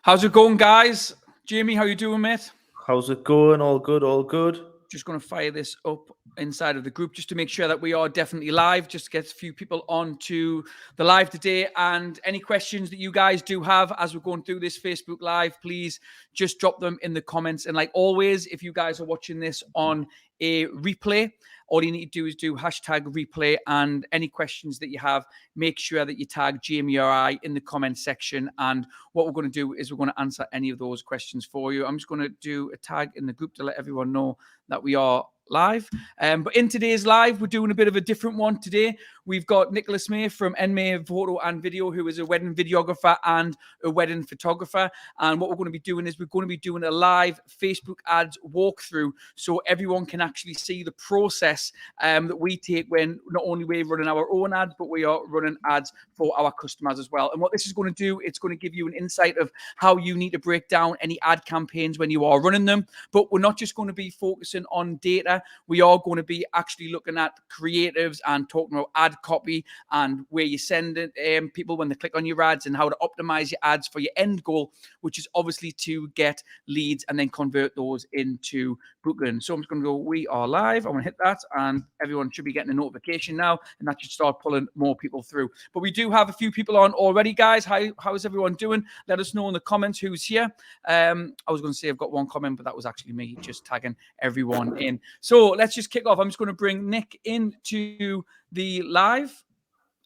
How's it going, guys? Jamie, how you doing, mate? How's it going? All good, all good. Just going to fire this up inside of the group just to make sure that we are definitely live, just to get a few people onto the live today. And any questions that you guys do have as we're going through this Facebook Live, please just drop them in the comments. And like always, if you guys are watching this on a replay, all you need to do is do hashtag replay, and any questions that you have, make sure that you tag Jamie or I in the comment section. And what we're going to do is we're going to answer any of those questions for you. I'm just going to do a tag in the group to let everyone know that we are live. But in today's live, we're doing a bit of a different one today. We've got Nicholas May from NMay Photo and Video, who is a wedding videographer and a wedding photographer. And what we're going to be doing is we're going to be doing a live Facebook ads walkthrough, so everyone can actually see the process that we take when not only we're running our own ads, but we are running ads for our customers as well. And what this is going to do, it's going to give you an insight of how you need to break down any ad campaigns when you are running them. But we're not just going to be focusing on data. We are going to be actually looking at creatives and talking about ad copy and where you send it, people when they click on your ads, and how to optimize your ads for your end goal, which is obviously to get leads and then convert those into bookings. So I'm just going to go, we are live. I'm going to hit that, and everyone should be getting a notification now, and that should start pulling more people through. But we do have a few people on already, guys. How is everyone doing? Let us know in the comments who's here. I was going to say I've got one comment, but that was actually me just tagging everyone in. So let's just kick off. I'm just going to bring Nick into the live.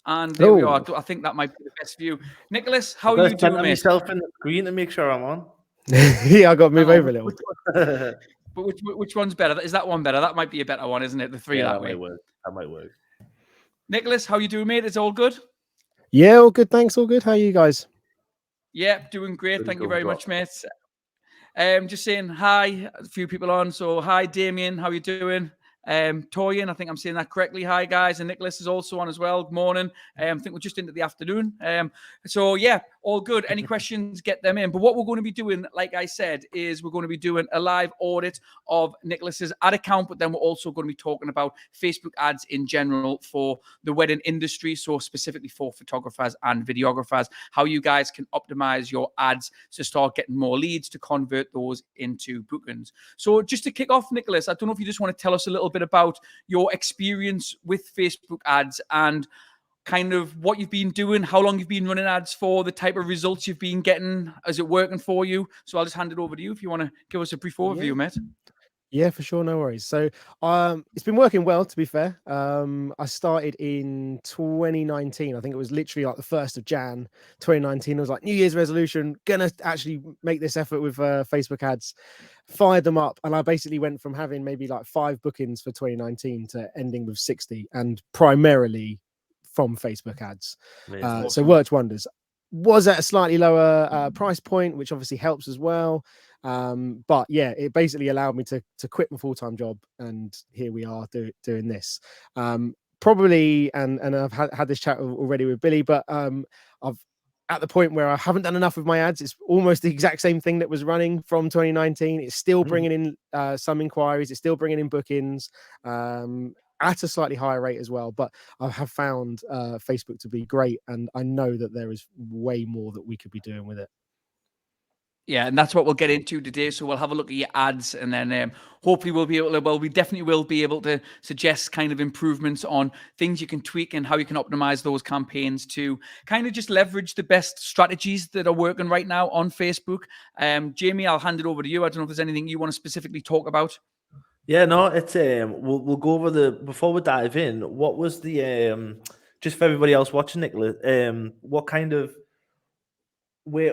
And there we are. I think that might be the best view. Nicholas, how are you doing, mate? Myself in the screen to make sure I'm on. Yeah, I got to move over a little. But which one's better? Is that one better? That might be a better one, isn't it? The three that way. That might work. Nicholas, how you doing, mate? It's all good? Yeah, all good. Thanks. All good. How are you guys? Yeah, doing great. Thank you very much, mate. Just saying hi. A few people on. So hi, Damien. How you doing? Toyin, I think I'm saying that correctly. Hi, guys. And Nicholas is also on as well. Good morning. I think we're just into the afternoon. So, yeah, all good. Any questions, get them in. But what we're going to be doing, like I said, is we're going to be doing a live audit of Nicholas's ad account, but then we're also going to be talking about Facebook ads in general for the wedding industry, so specifically for photographers and videographers, how you guys can optimize your ads to start getting more leads to convert those into bookings. So just to kick off, Nicholas, I don't know if you just want to tell us a little bit about your experience with Facebook ads and kind of what you've been doing, how long you've been running ads for, the type of results you've been getting. Is it working for you? So I'll just hand it over to you if you want to give us a brief overview, mate. Yeah, for sure. No worries. So it's been working well, to be fair. I started in 2019. I think it was literally like the 1st of Jan 2019. I was like, New Year's resolution, gonna actually make this effort with Facebook ads. Fired them up, and I basically went from having maybe like 5 bookings for 2019 to ending with 60, and primarily from Facebook ads. So worked wonders. Was at a slightly lower price point, which obviously helps as well. But yeah, it basically allowed me to quit my full-time job, and here we are doing this. Probably, and I've had this chat already with Billy, but I've at the point where I haven't done enough with my ads. It's almost the exact same thing that was running from 2019. It's still bringing in some inquiries. It's still bringing in bookings at a slightly higher rate as well. But I have found Facebook to be great, and I know that there is way more that we could be doing with it. Yeah, and that's what we'll get into today. So we'll have a look at your ads, and then hopefully we'll be able to, we definitely will be able to suggest kind of improvements on things you can tweak and how you can optimize those campaigns to kind of just leverage the best strategies that are working right now on Facebook. Jamie, I'll hand it over to you. I don't know if there's anything you want to specifically talk about. Yeah, no, it's we'll go over before we dive in. What was the just for everybody else watching, Nicholas? What kind of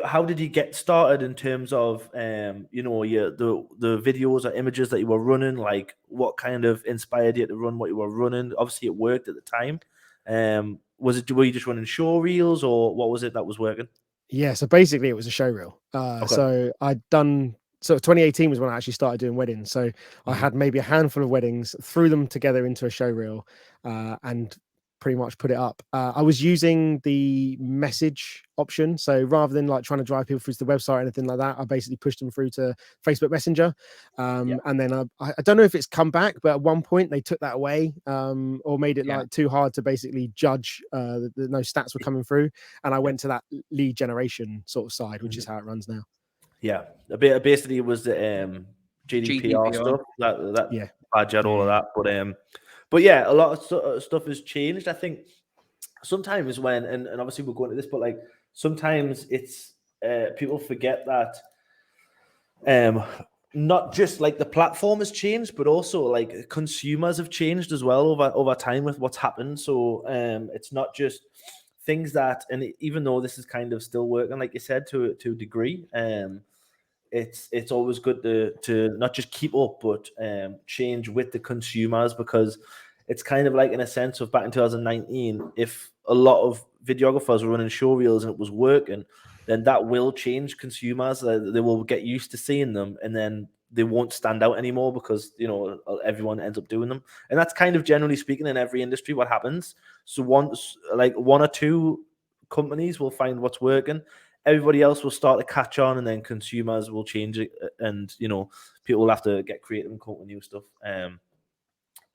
how did you get started in terms of the videos or images that you were running? Like, what kind of inspired you to run what you were running? Obviously, it worked at the time. Were you just running show reels, or what was it that was working? Yeah, so basically it was a show reel. So I'd done. So 2018 was when I actually started doing weddings. So I had maybe a handful of weddings, threw them together into a show reel, and pretty much put it up. I was using the message option, so rather than like trying to drive people through to the website or anything like that, I basically pushed them through to Facebook Messenger. And then I don't know if it's come back, but at one point they took that away, or made it like too hard to basically judge no stats were coming through, and I went to that lead generation sort of side, which is how it runs now. Yeah, basically it was the GDPR stuff that badgered all of that, but yeah, a lot of stuff has changed. I think sometimes when and obviously we'll go into this, but like sometimes it's people forget that not just like the platform has changed, but also like consumers have changed as well over time with what's happened. So it's not just things that, and even though this is kind of still working, like you said, to a degree, it's always good to not just keep up, but change with the consumers, because it's kind of like in a sense of back in 2019, if a lot of videographers were running show reels and it was working, then that will change consumers. They will get used to seeing them, and then they won't stand out anymore because, you know, everyone ends up doing them. And that's kind of generally speaking in every industry what happens. So once like one or two companies will find what's working, everybody else will start to catch on, and then consumers will change it, and you know, people will have to get creative and come up with new stuff.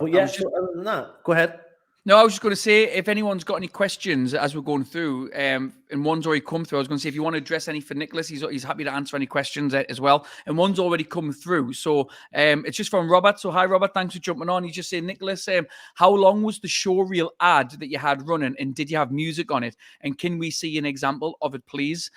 But yeah, so other than that, go ahead. No, I was just going to say, if anyone's got any questions as we're going through, and one's already come through, I was going to say, if you want to address any for Nicholas, he's happy to answer any questions as well. And one's already come through. So it's just from Robert. So hi, Robert. Thanks for jumping on. He's just saying, Nicholas, how long was the show reel ad that you had running, and did you have music on it? And can we see an example of it, please?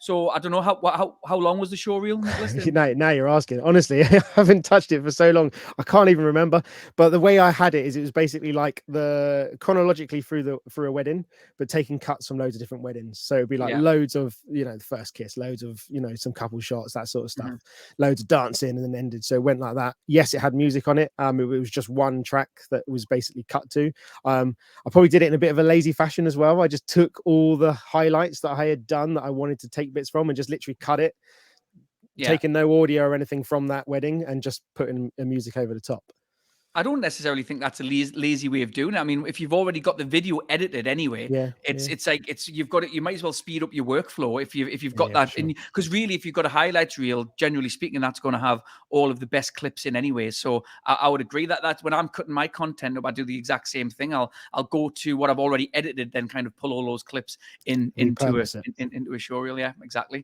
So I don't know how long was the show reel, Nicholas? Now you're asking. Honestly, I haven't touched it for so long, I can't even remember. But the way I had it is, it was basically like the chronologically through a wedding, but taking cuts from loads of different weddings. So it'd be like loads of, you know, the first kiss, loads of, you know, some couple shots, that sort of stuff, loads of dancing, and then ended. So it went like that. Yes, it had music on it. It was just one track that was basically cut to. I probably did it in a bit of a lazy fashion as well. I just took all the highlights that I had done that I wanted to take bits from and just literally cut it, taking no audio or anything from that wedding, and just putting a music over the top. I don't necessarily think that's a lazy way of doing it. I mean, if you've already got the video edited anyway, it's like you've got it. You might as well speed up your workflow if you've got that. Because really, if you've got a highlights reel, generally speaking, that's going to have all of the best clips in anyway. So I would agree that when I'm cutting my content up, I do the exact same thing. I'll go to what I've already edited, then kind of pull all those clips into a show reel. Yeah, exactly.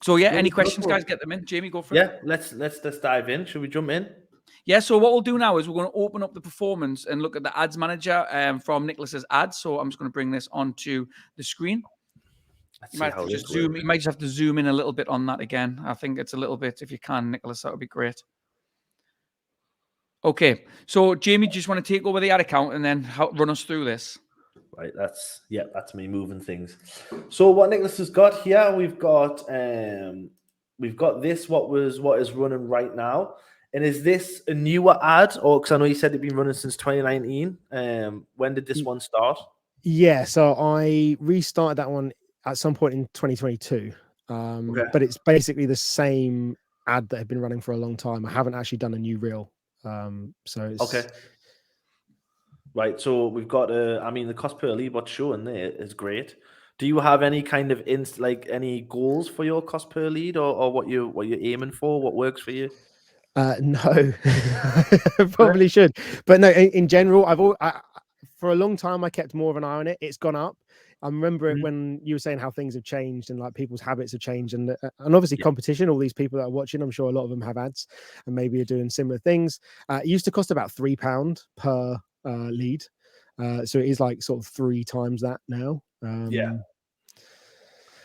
So yeah, any questions, guys? Get them in. Jamie, go for it. Yeah, let's just dive in. Should we jump in? Yeah, so what we'll do now is we're going to open up the performance and look at the ads manager from Nicholas's ads. So I'm just going to bring this onto the screen. You might have to just zoom. You might just have to zoom in a little bit on that again. I think it's a little bit, if you can, Nicholas, that would be great. Okay, so Jamie, do you just want to take over the ad account and then run us through this? Right, that's me moving things. So what Nicholas has got here, we've got this. What is running right now. And is this a newer ad, or because I know you said it'd been running since 2019? When did this one start? Yeah, so I restarted that one at some point in 2022. But it's basically the same ad that had been running for a long time. I haven't actually done a new reel. So it's okay. Right, so we've got I mean, the cost per lead what's showing there is great. Do you have any kind of any goals for your cost per lead, or what you're aiming for? What works for you? No, probably should, but no. In general, for a long time I kept more of an eye on it. It's gone up. I remember it when you were saying how things have changed and like people's habits have changed, and obviously competition. All these people that are watching, I'm sure a lot of them have ads and maybe are doing similar things. It used to cost about £3 per lead, so it is like sort of 3 times that now.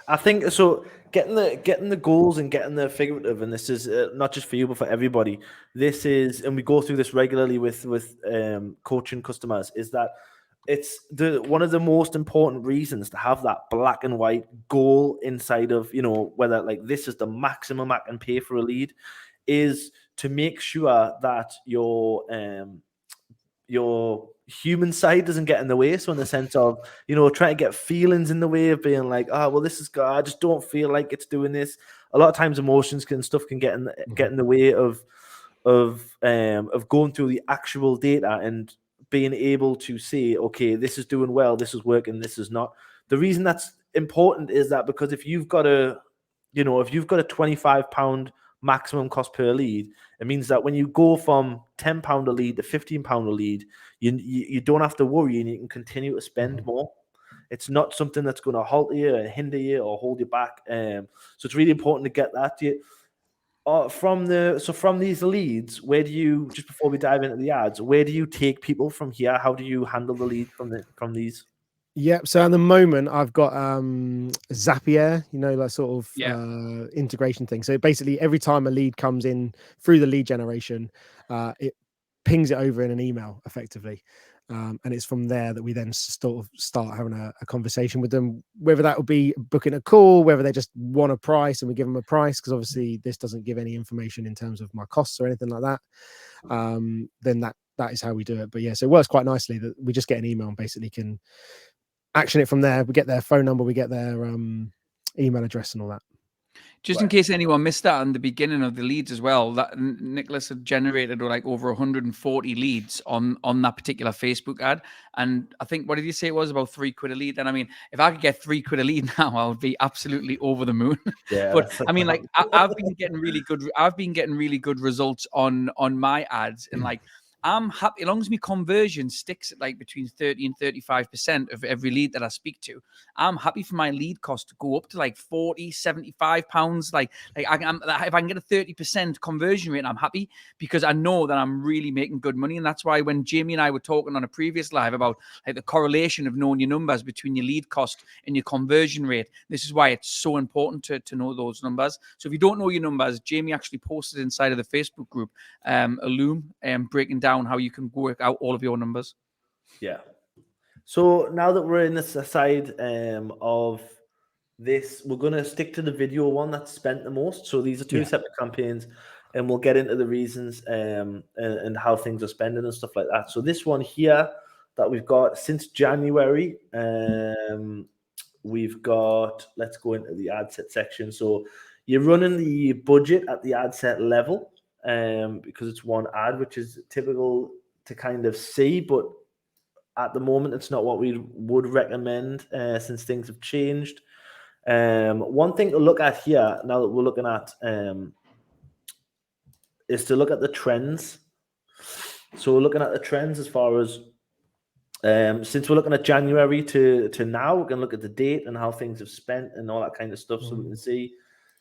I think so. Getting the goals and getting the figurative, and this is not just for you but for everybody. This is, and we go through this regularly with coaching customers, is that it's one of the most important reasons to have that black and white goal inside of, you know, whether like this is the maximum I can pay for a lead, is to make sure that your human side doesn't get in the way. So in the sense of, you know, trying to get feelings in the way of being like, oh, well, this is good. I just don't feel like it's doing this. A lot of times emotions can get in the way of going through the actual data and being able to say, okay, this is doing well, this is working, this is not. The reason that's important is that because if you've got a £25 maximum cost per lead, it means that when you go from £10 a lead to £15 a lead, you don't have to worry and you can continue to spend more. It's not something that's going to halt you and hinder you or hold you back. So it's really important to get that. From these leads, where do you, just before we dive into the ads, where do you take people from here? How do you handle the lead from these? Yep. So at the moment, I've got Zapier, like sort of integration thing. So basically, every time a lead comes in through the lead generation, it pings it over in an email effectively. And it's from there that we then sort of start having a conversation with them, whether that would be booking a call, whether they just want a price and we give them a price, because obviously this doesn't give any information in terms of my costs or anything like that. Then that is how we do it. But yeah, so it works quite nicely that we just get an email and basically can action it from there. We get their phone number, we get their email address and all that. Just in case anyone missed that in the beginning of the leads as well, that Nicholas had generated like over 140 leads on that particular Facebook ad. And I think, what did you say it was, about £3 a lead? And I mean, if I could get £3 a lead now, I would be absolutely over the moon. Yeah. But I mean, like I've been getting really good results on my ads, and like, I'm happy as long as my conversion sticks at like between 30 and 35% of every lead that I speak to. I'm happy for my lead cost to go up to like 40, 75 pounds. Like if I can get a 30% conversion rate, I'm happy, because I know that I'm really making good money. And that's why when Jamie and I were talking on a previous live about like the correlation of knowing your numbers between your lead cost and your conversion rate, this is why it's so important to know those numbers. So if you don't know your numbers, Jamie actually posted inside of the Facebook group a loom breaking down how you can work out all of your numbers. Yeah. So now that we're in this side of this, we're going to stick to the video one that's spent the most. So these are two separate campaigns, and we'll get into the reasons and how things are spending and stuff like that. So this one here that we've got since January, we've got, let's go into the ad set section. So you're running the budget at the ad set level, because it's one ad, which is typical to kind of see, but at the moment it's not what we would recommend since things have changed. One thing to look at here now that we're looking at is to look at the trends. So we're looking at the trends as far as since we're looking at January to now, we can look at the date and how things have spent and all that kind of stuff. So we can see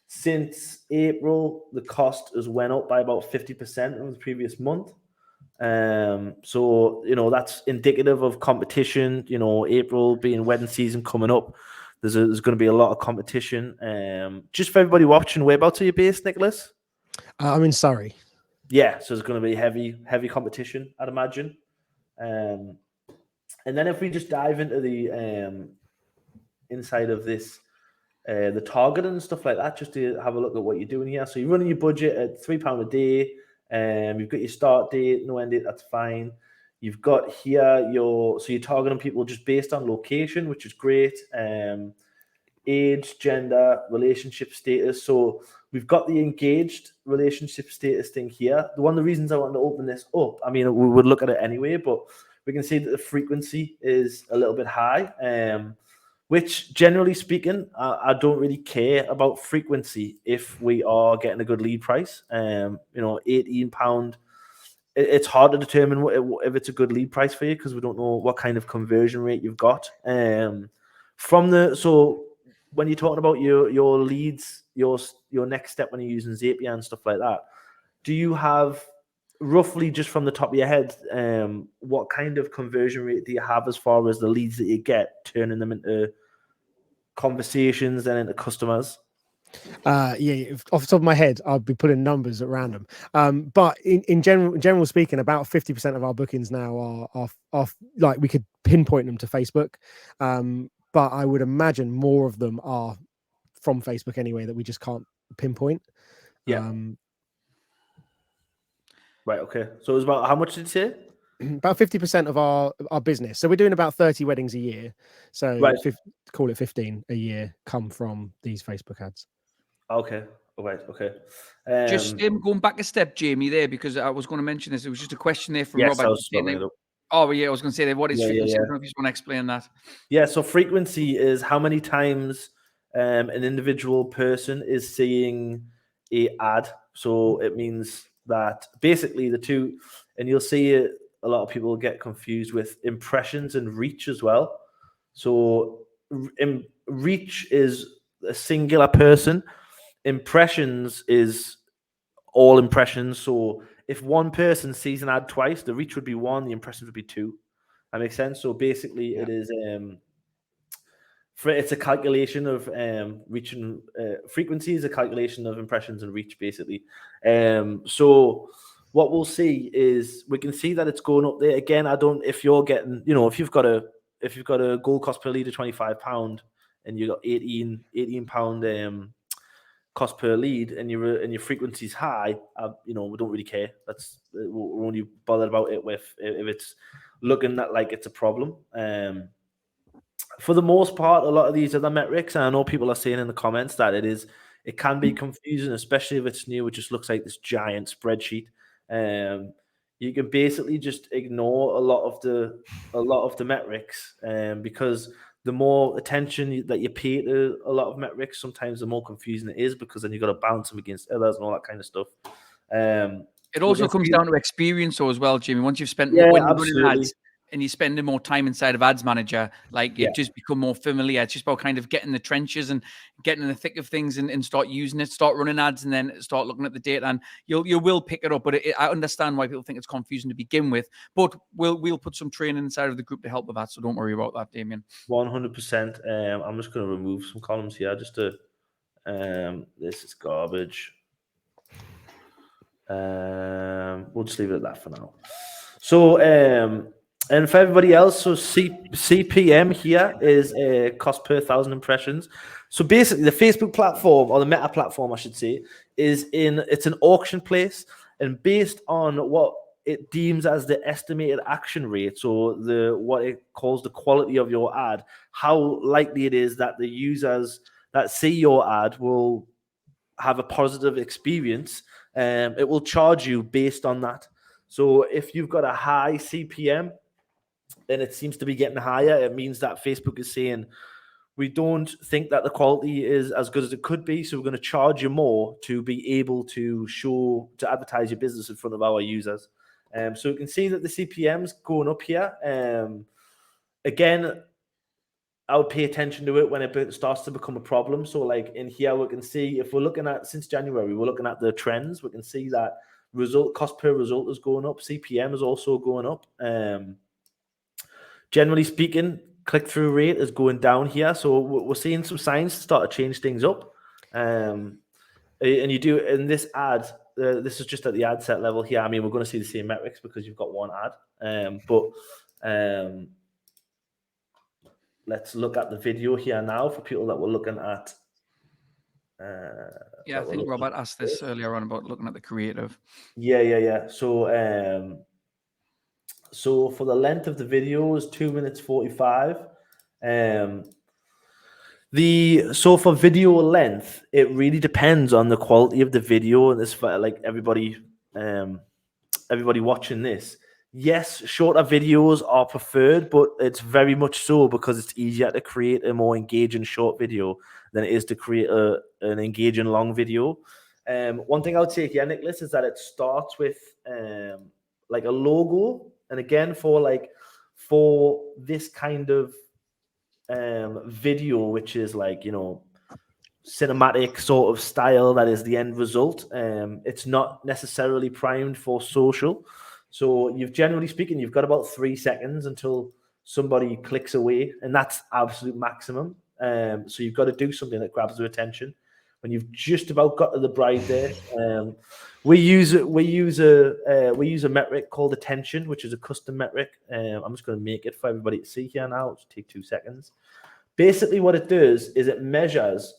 since April, the cost has went up by about 50% from the previous month. So, that's indicative of competition. April being wedding season coming up, there's going to be a lot of competition. Just for everybody watching, whereabouts are you based, Nicholas? I'm in Surrey. Yeah, so there's going to be heavy competition, I'd imagine. And then if we just dive into the inside of this, the target and stuff like that, just to have a look at what you're doing here. So you're running your budget at £3 a day. You've got your start date, no end date, that's fine. You've got here you're targeting people just based on location, which is great. Age, gender, relationship status. So we've got the engaged relationship status thing here. One of the reasons I want to open this up, I mean, we would look at it anyway, but we can see that the frequency is a little bit high. Which, generally speaking, I don't really care about frequency if we are getting a good lead price. £18. It's hard to determine if it's a good lead price for you because we don't know what kind of conversion rate you've got. So when you're talking about your leads, your next step when you're using Zapier and stuff like that, do you have roughly, just from the top of your head, what kind of conversion rate do you have as far as the leads that you get, turning them into conversations and into customers? Yeah, off the top of my head, I'll be putting numbers at random. But in general speaking, about 50% of our bookings now are like, we could pinpoint them to Facebook. But I would imagine more of them are from Facebook anyway that we just can't pinpoint. Yeah. Right. Okay. So it was about, how much did you say? About 50% of our business. So we're doing about 30 weddings a year. So call it 15 a year come from these Facebook ads. Okay. All right. Okay. Just going back a step, Jamie, there, because I was going to mention this. It was just a question there from yes, Robert. I was Oh, yeah, I was going to say that. What is Yeah, frequency? I don't know if you just want to explain that. Yeah, so frequency is how many times an individual person is seeing a ad. So it means that basically the two, and you'll see it, a lot of people get confused with impressions and reach as well. So reach is a singular person. Impressions is all impressions. So if one person sees an ad twice, the reach would be 1, the impressions would be 2. That makes sense. So basically, it is it's a calculation of reach and frequency is a calculation of impressions and reach, basically. So what we'll see is we can see that it's going up there again. If you're getting, if you've got a gold cost per lead of £25 and you've got 18 pound cost per lead and your frequency is high, we don't really care. We're only bothered about it if it's looking like it's a problem. For the most part, a lot of these other metrics, and I know people are saying in the comments that it can be confusing, especially if it's new. It just looks like this giant spreadsheet. You can basically just ignore a lot of the metrics, because the more attention that you pay to a lot of metrics, sometimes the more confusing it is, because then you've got to balance them against others and all that kind of stuff. It also comes down to experience, though, as well, Jimmy. Once you've spent Yeah, when you're absolutely. running ads and you're spending more time inside of Ads Manager, like you just become more familiar. It's just about kind of getting the trenches and getting in the thick of things and start using it, start running ads, and then start looking at the data, and you will pick it up. But I understand why people think it's confusing to begin with. But we'll put some training inside of the group to help with that, so don't worry about that, Damien. 100%. I'm just going to remove some columns here just to. This is garbage. We'll just leave it at that for now. So, and for everybody else, so CPM here is cost per 1,000 impressions. So basically, the Facebook platform, or the Meta platform, I should say, it's an auction place, and based on what it deems as the estimated action rate, so what it calls the quality of your ad, how likely it is that the users that see your ad will have a positive experience, it will charge you based on that. So if you've got a high CPM and it seems to be getting higher, it means that Facebook is saying, we don't think that the quality is as good as it could be, so we're going to charge you more to be able to advertise your business in front of our users. So you can see that the CPM's going up here. Again, I would pay attention to it when it starts to become a problem. So like in here, we can see, if we're looking at since January, we're looking at the trends. We can see that cost per result is going up. CPM is also going up. Generally speaking, click-through rate is going down here. So we're seeing some signs to start to change things up. And you do in this ad, this is just at the ad set level here. I mean, we're going to see the same metrics because you've got one ad. Let's look at the video here now for people that were looking at. I think Robert asked this earlier on about looking at the creative. Yeah. So for the length of the video is 2 minutes 45. So for video length, it really depends on the quality of the video, and this like everybody watching this. Yes, shorter videos are preferred, but it's very much so because it's easier to create a more engaging short video than it is to create an engaging long video. One thing I would say here, Nicholas, is that it starts with like a logo, and again for this kind of video, which is like cinematic sort of style, that is the end result. It's not necessarily primed for social. So generally speaking, you've got about 3 seconds until somebody clicks away, and that's absolute maximum. So you've got to do something that grabs their attention. When you've just about got to the bride there, we use a metric called attention, which is a custom metric. I'm just going to make it for everybody to see here now. It'll take 2 seconds. Basically, what it does is it measures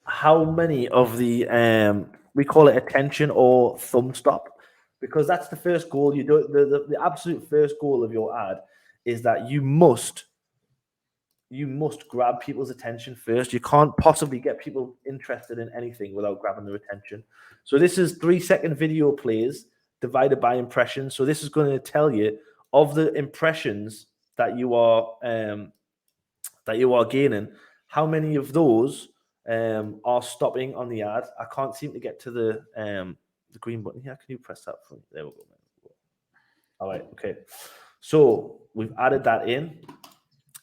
how many of the we call it attention or thumb stop, because that's the first goal. You do the absolute first goal of your ad is that you must grab people's attention first. You can't possibly get people interested in anything without grabbing their attention. So this is 3 second video plays divided by impressions. So this is going to tell you of the impressions that you are gaining, how many of those are stopping on the ad? I can't seem to get to the green button here. Can you press that for me? There we go. All right, okay. So we've added that in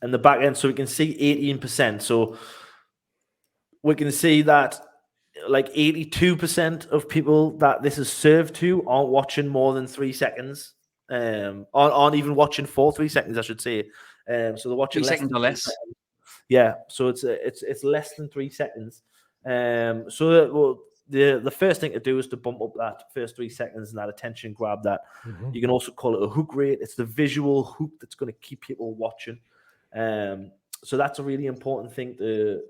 the back end, so we can see 18%. So we can see that like 82% of people that this is served to aren't watching more than 3 seconds. Aren't even watching for 3 seconds, I should say. So they're watching 3 seconds or less. Yeah, so it's less than 3 seconds. So the first thing to do is to bump up that first 3 seconds and that attention grab. That you can also call it a hook rate. It's the visual hook that's going to keep people watching. So that's a really important thing to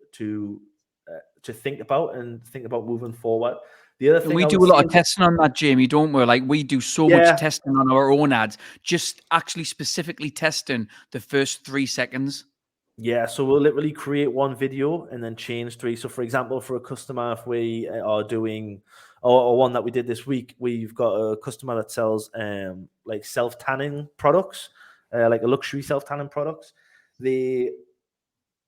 think about and think about moving forward. The other thing we do a lot of testing on that, Jamie, don't we? Like we do so much testing on our own ads, just actually specifically testing the first 3 seconds. Yeah, so we'll literally create one video and then change 3. So for example, for a customer, if we are doing, or one that we did this week, we've got a customer that sells like self-tanning products, like a luxury self-tanning products.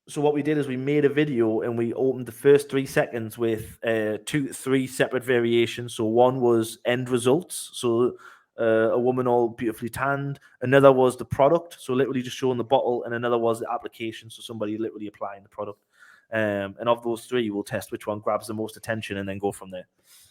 So what we did is we made a video and we opened the first 3 seconds with 3 separate variations. So one was end results. So a woman all beautifully tanned. Another was the product. So literally just showing the bottle. And another was the application. So somebody literally applying the product. And of those 3, we'll test which one grabs the most attention and then go from there.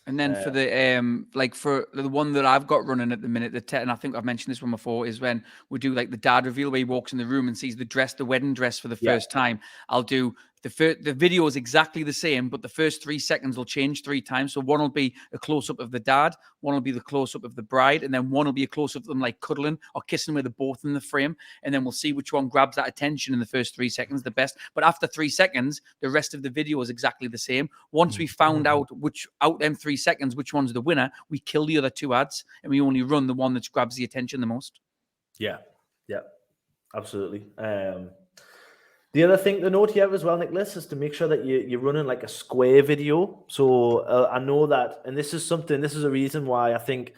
And then for the like for the one that I've got running at the minute, and I think I've mentioned this one before, is when we do like the dad reveal where he walks in the room and sees the wedding dress for the first time. I'll do the video is exactly the same, but the first 3 seconds will change 3 times. So one will be a close up of the dad, one will be the close up of the bride, and then one will be a close up of them like cuddling or kissing with the both in the frame. And then we'll see which one grabs that attention in the first 3 seconds the best. But after 3 seconds, the rest of the video is exactly the same. Once we found out which out them 3 seconds, which one's the winner, we kill the other 2 ads and we only run the one that grabs the attention the most. Yeah, absolutely. The other thing to note here as well, Nicholas, is to make sure that you're running like a square video. So I know that, and this is a reason why I think,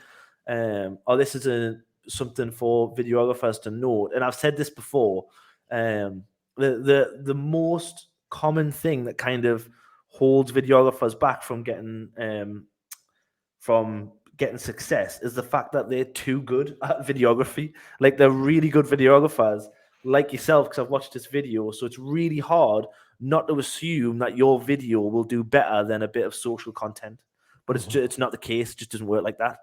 this is something for videographers to note. And I've said this before, the most common thing that kind of holds videographers back from getting success is the fact that they're too good at videography. Like they're really good videographers, like yourself, because I've watched this video. So it's really hard not to assume that your video will do better than a bit of social content. But it's not the case. It just doesn't work like that.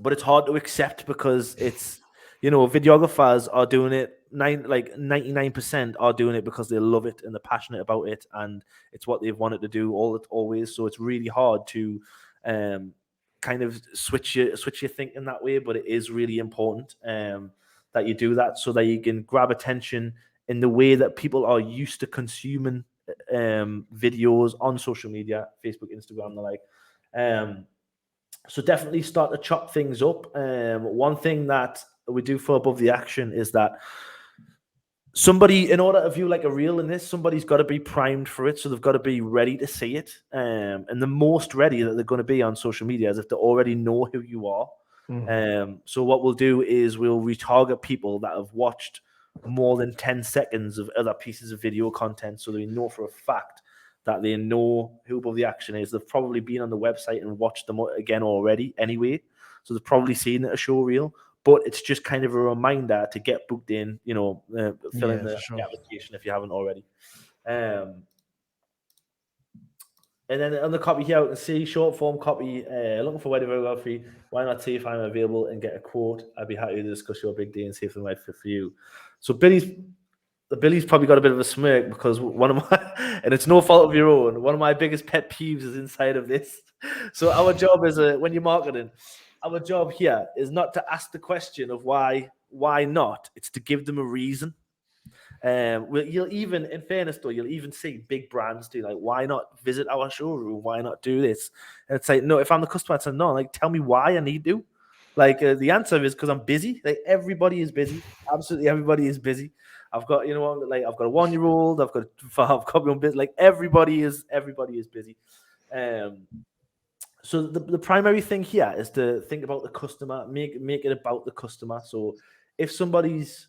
But it's hard to accept because it's, videographers are doing it. 99% are doing it because they love it and they're passionate about it, and it's what they've wanted to do always. So it's really hard to kind of switch your thinking that way. But it is really important that you do that so that you can grab attention in the way that people are used to consuming videos on social media, Facebook, Instagram, and the like. So definitely start to chop things up. One thing that we do for Above the Action is that somebody, in order to view like a reel in this, somebody's got to be primed for it. So they've got to be ready to see it. And the most ready that they're going to be on social media is if they already know who you are. So what we'll do is we'll retarget people that have watched more than 10 seconds of other pieces of video content. So they know for a fact that they know who Above the Action is. They've probably been on the website and watched them again already anyway. So they've probably seen a show reel. But it's just kind of a reminder to get booked in, fill in the application if you haven't already. And then on the copy here, I can see short form copy, looking for wedding videography. Why not see if I'm available and get a quote? I'd be happy to discuss your big day and see if it might fit for you. So Billy's probably got a bit of a smirk because one of my, and it's no fault of your own, one of my biggest pet peeves is inside of this. So our job is when you're marketing, our job here is not to ask the question of why not. It's to give them a reason. You'll even, in fairness though, you'll even see big brands do like, why not visit our showroom? Why not do this? And it's like, no, if I'm the customer, it's like, no, like tell me why I need to. Like the answer is because I'm busy. Like everybody is busy. Absolutely everybody is busy. I've got, I've got a 1-year-old. I've got my own business. Like everybody is busy. So the primary thing here is to think about the customer, make it about the customer. So if somebody's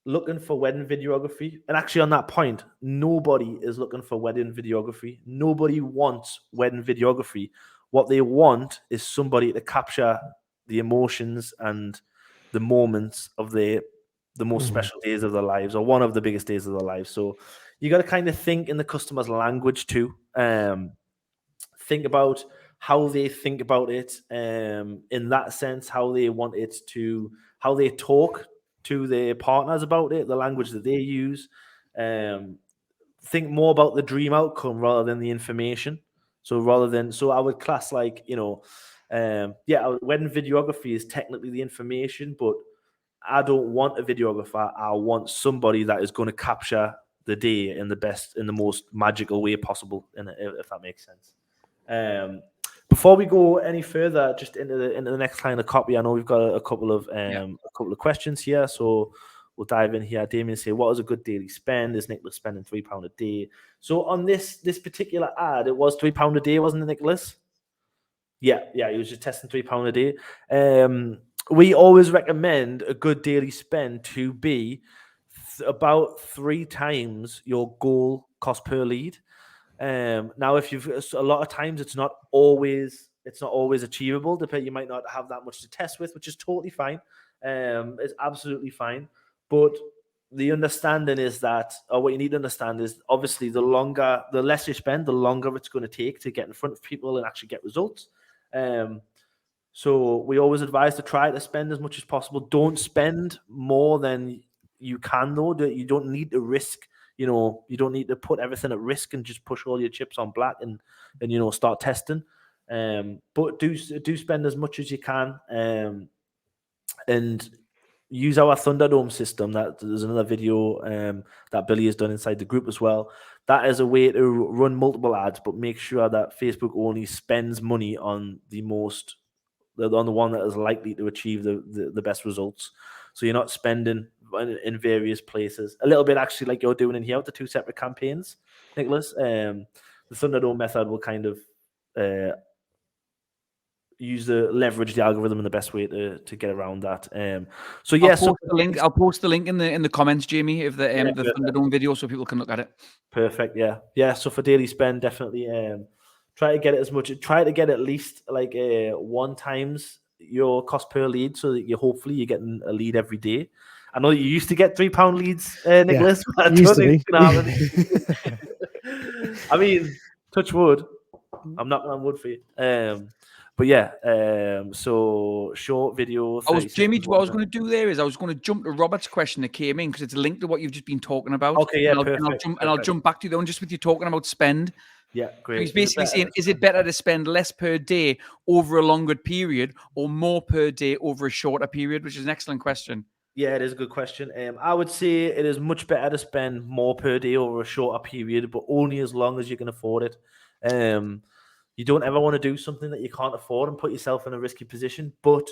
looking for wedding videography, and actually on that point, nobody is looking for wedding videography. Nobody wants wedding videography. What they want is somebody to capture the emotions and the moments of the most special days of their lives, or one of the biggest days of their lives. So you got to kind of think in the customer's language too. Think about how they think about it, in that sense, how they want it to, how they talk to their partners about it, the language that they use. Think more about the dream outcome rather than the information. So I would class, like, wedding videography is technically the information, but I don't want a videographer. I want somebody that is going to capture the day in the most magical way possible, if that makes sense. Before we go any further, just into the next kind of copy, I know we've got a couple of questions here, so we'll dive in here. Damien say, "What is a good daily spend? Is Nicholas spending £3 a day?" So on this particular ad, it was £3 a day, wasn't it, Nicholas? Yeah, he was just testing £3 a day. We always recommend a good daily spend to be about 3 times your goal cost per lead. Now, if you've a lot of times it's not always achievable. You might not have that much to test with, which is totally fine. It's absolutely fine. But the understanding is that, or what you need to understand is, obviously, the less you spend, the longer it's going to take to get in front of people and actually get results. So we always advise to try to spend as much as possible. Don't spend more than you can, though. You don't need to risk. You don't need to put everything at risk and just push all your chips on black and start testing. But do spend as much as you can, and use our Thunderdome system. That there's another video that Billy has done inside the group as well. That is a way to run multiple ads, but make sure that Facebook only spends money on the one that is likely to achieve the best results. So you're not spending in various places. A little bit actually like you're doing in here with the 2 separate campaigns, Nicholas. The Thunderdome method will kind of leverage the algorithm in the best way to get around that. So yeah, I'll post the link in the comments, Jamie, of the Thunderdome video, so people can look at it. Perfect. Yeah. So for daily spend, definitely try to get at least like 1 times your cost per lead, so that you're getting a lead every day. I know you used to get £3 leads, Nicholas. But I don't think it's gonna happen. I mean, touch wood. I'm knocking on wood for you. But yeah, so short video. Jamie, what I was going to do there is I was going to jump to Robert's question that came in, because it's linked to what you've just been talking about. Okay, yeah, and I'll jump back to you, though, and just with you talking about spend. Yeah, great. He's basically saying, is it better to spend less per day over a longer period, or more per day over a shorter period? Which is an excellent question. Yeah, it is a good question. I would say it is much better to spend more per day over a shorter period, but only as long as you can afford it. You don't ever want to do something that you can't afford and put yourself in a risky position. But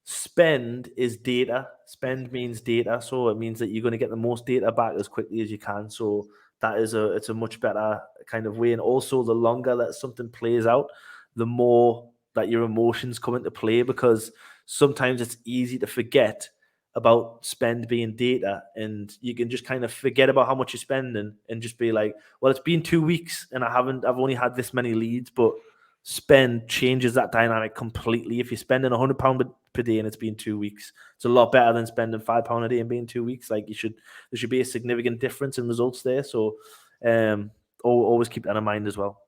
spend is data. Spend means data, so it means that you're going to get the most data back as quickly as you can. So it's a much better kind of way. And also, the longer that something plays out, the more that your emotions come into play, because sometimes it's easy to forget about spend being data, and you can just kind of forget about how much you're spending and just be like, well, it's been 2 weeks and I've only had this many leads. But spend changes that dynamic completely. If you're spending £100 per day and it's been 2 weeks, it's a lot better than spending £5 a day and being 2 weeks. Like, there should be a significant difference in results there. So always keep that in mind as well.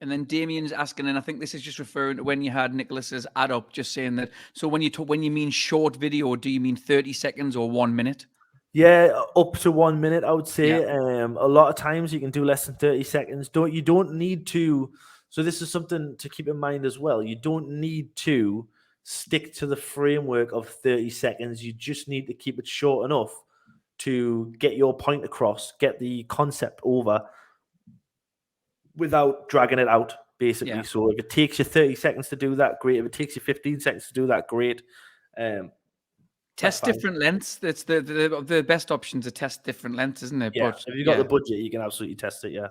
And then Damien's asking, and I think this is just referring to when you had Nicholas's ad up, just saying that. So when you mean short video, do you mean 30 seconds or 1 minute? Yeah, up to 1 minute, I would say. Yeah. A lot of times you can do less than 30 seconds. You don't need to. So this is something to keep in mind as well. You don't need to stick to the framework of 30 seconds. You just need to keep it short enough to get your point across, get the concept over without dragging it out, basically. Yeah. So if it takes you 30 seconds to do that, great. If it takes you 15 seconds to do that, great. Test different lengths. That's the best option to test different lengths, isn't it? Yeah. But if you've got the budget, you can absolutely test it. Yeah.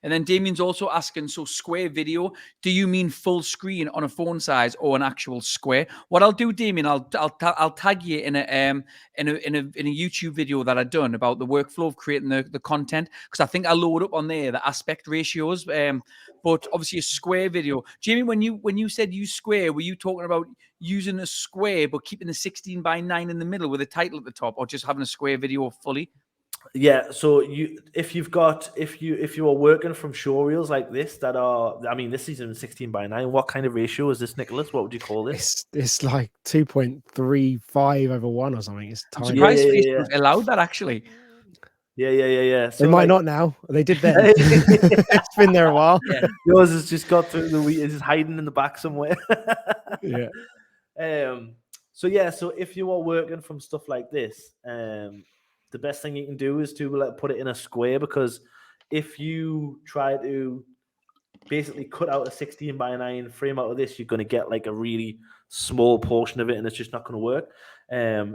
And then Damien's also asking, so square video, do you mean full screen on a phone size or an actual square? What I'll do, Damien, I'll tag you in a YouTube video that I've done about the workflow of creating the content, because I think I load up on there the aspect ratios. But obviously a square video. Jamie, when you said use square, were you talking about using a square but keeping the 16:9 in the middle with a title at the top, or just having a square video fully? Yeah, so if you are working from show reels like this that are, I mean, this is in 16:9. What kind of ratio is this, Nicholas? What would you call this? It's like 2.35/1 or something. It's I'm tiny. surprised Facebook allowed that, actually. Yeah. So they might not now. They did then. It's been there a while. Yeah. Yours has just got through the week. It's just hiding in the back somewhere. Yeah. So if you are working from stuff like this, the best thing you can do is to put it in a square, because if you try to basically cut out a 16:9 frame out of this, you're going to get like a really small portion of it, and it's just not going to work.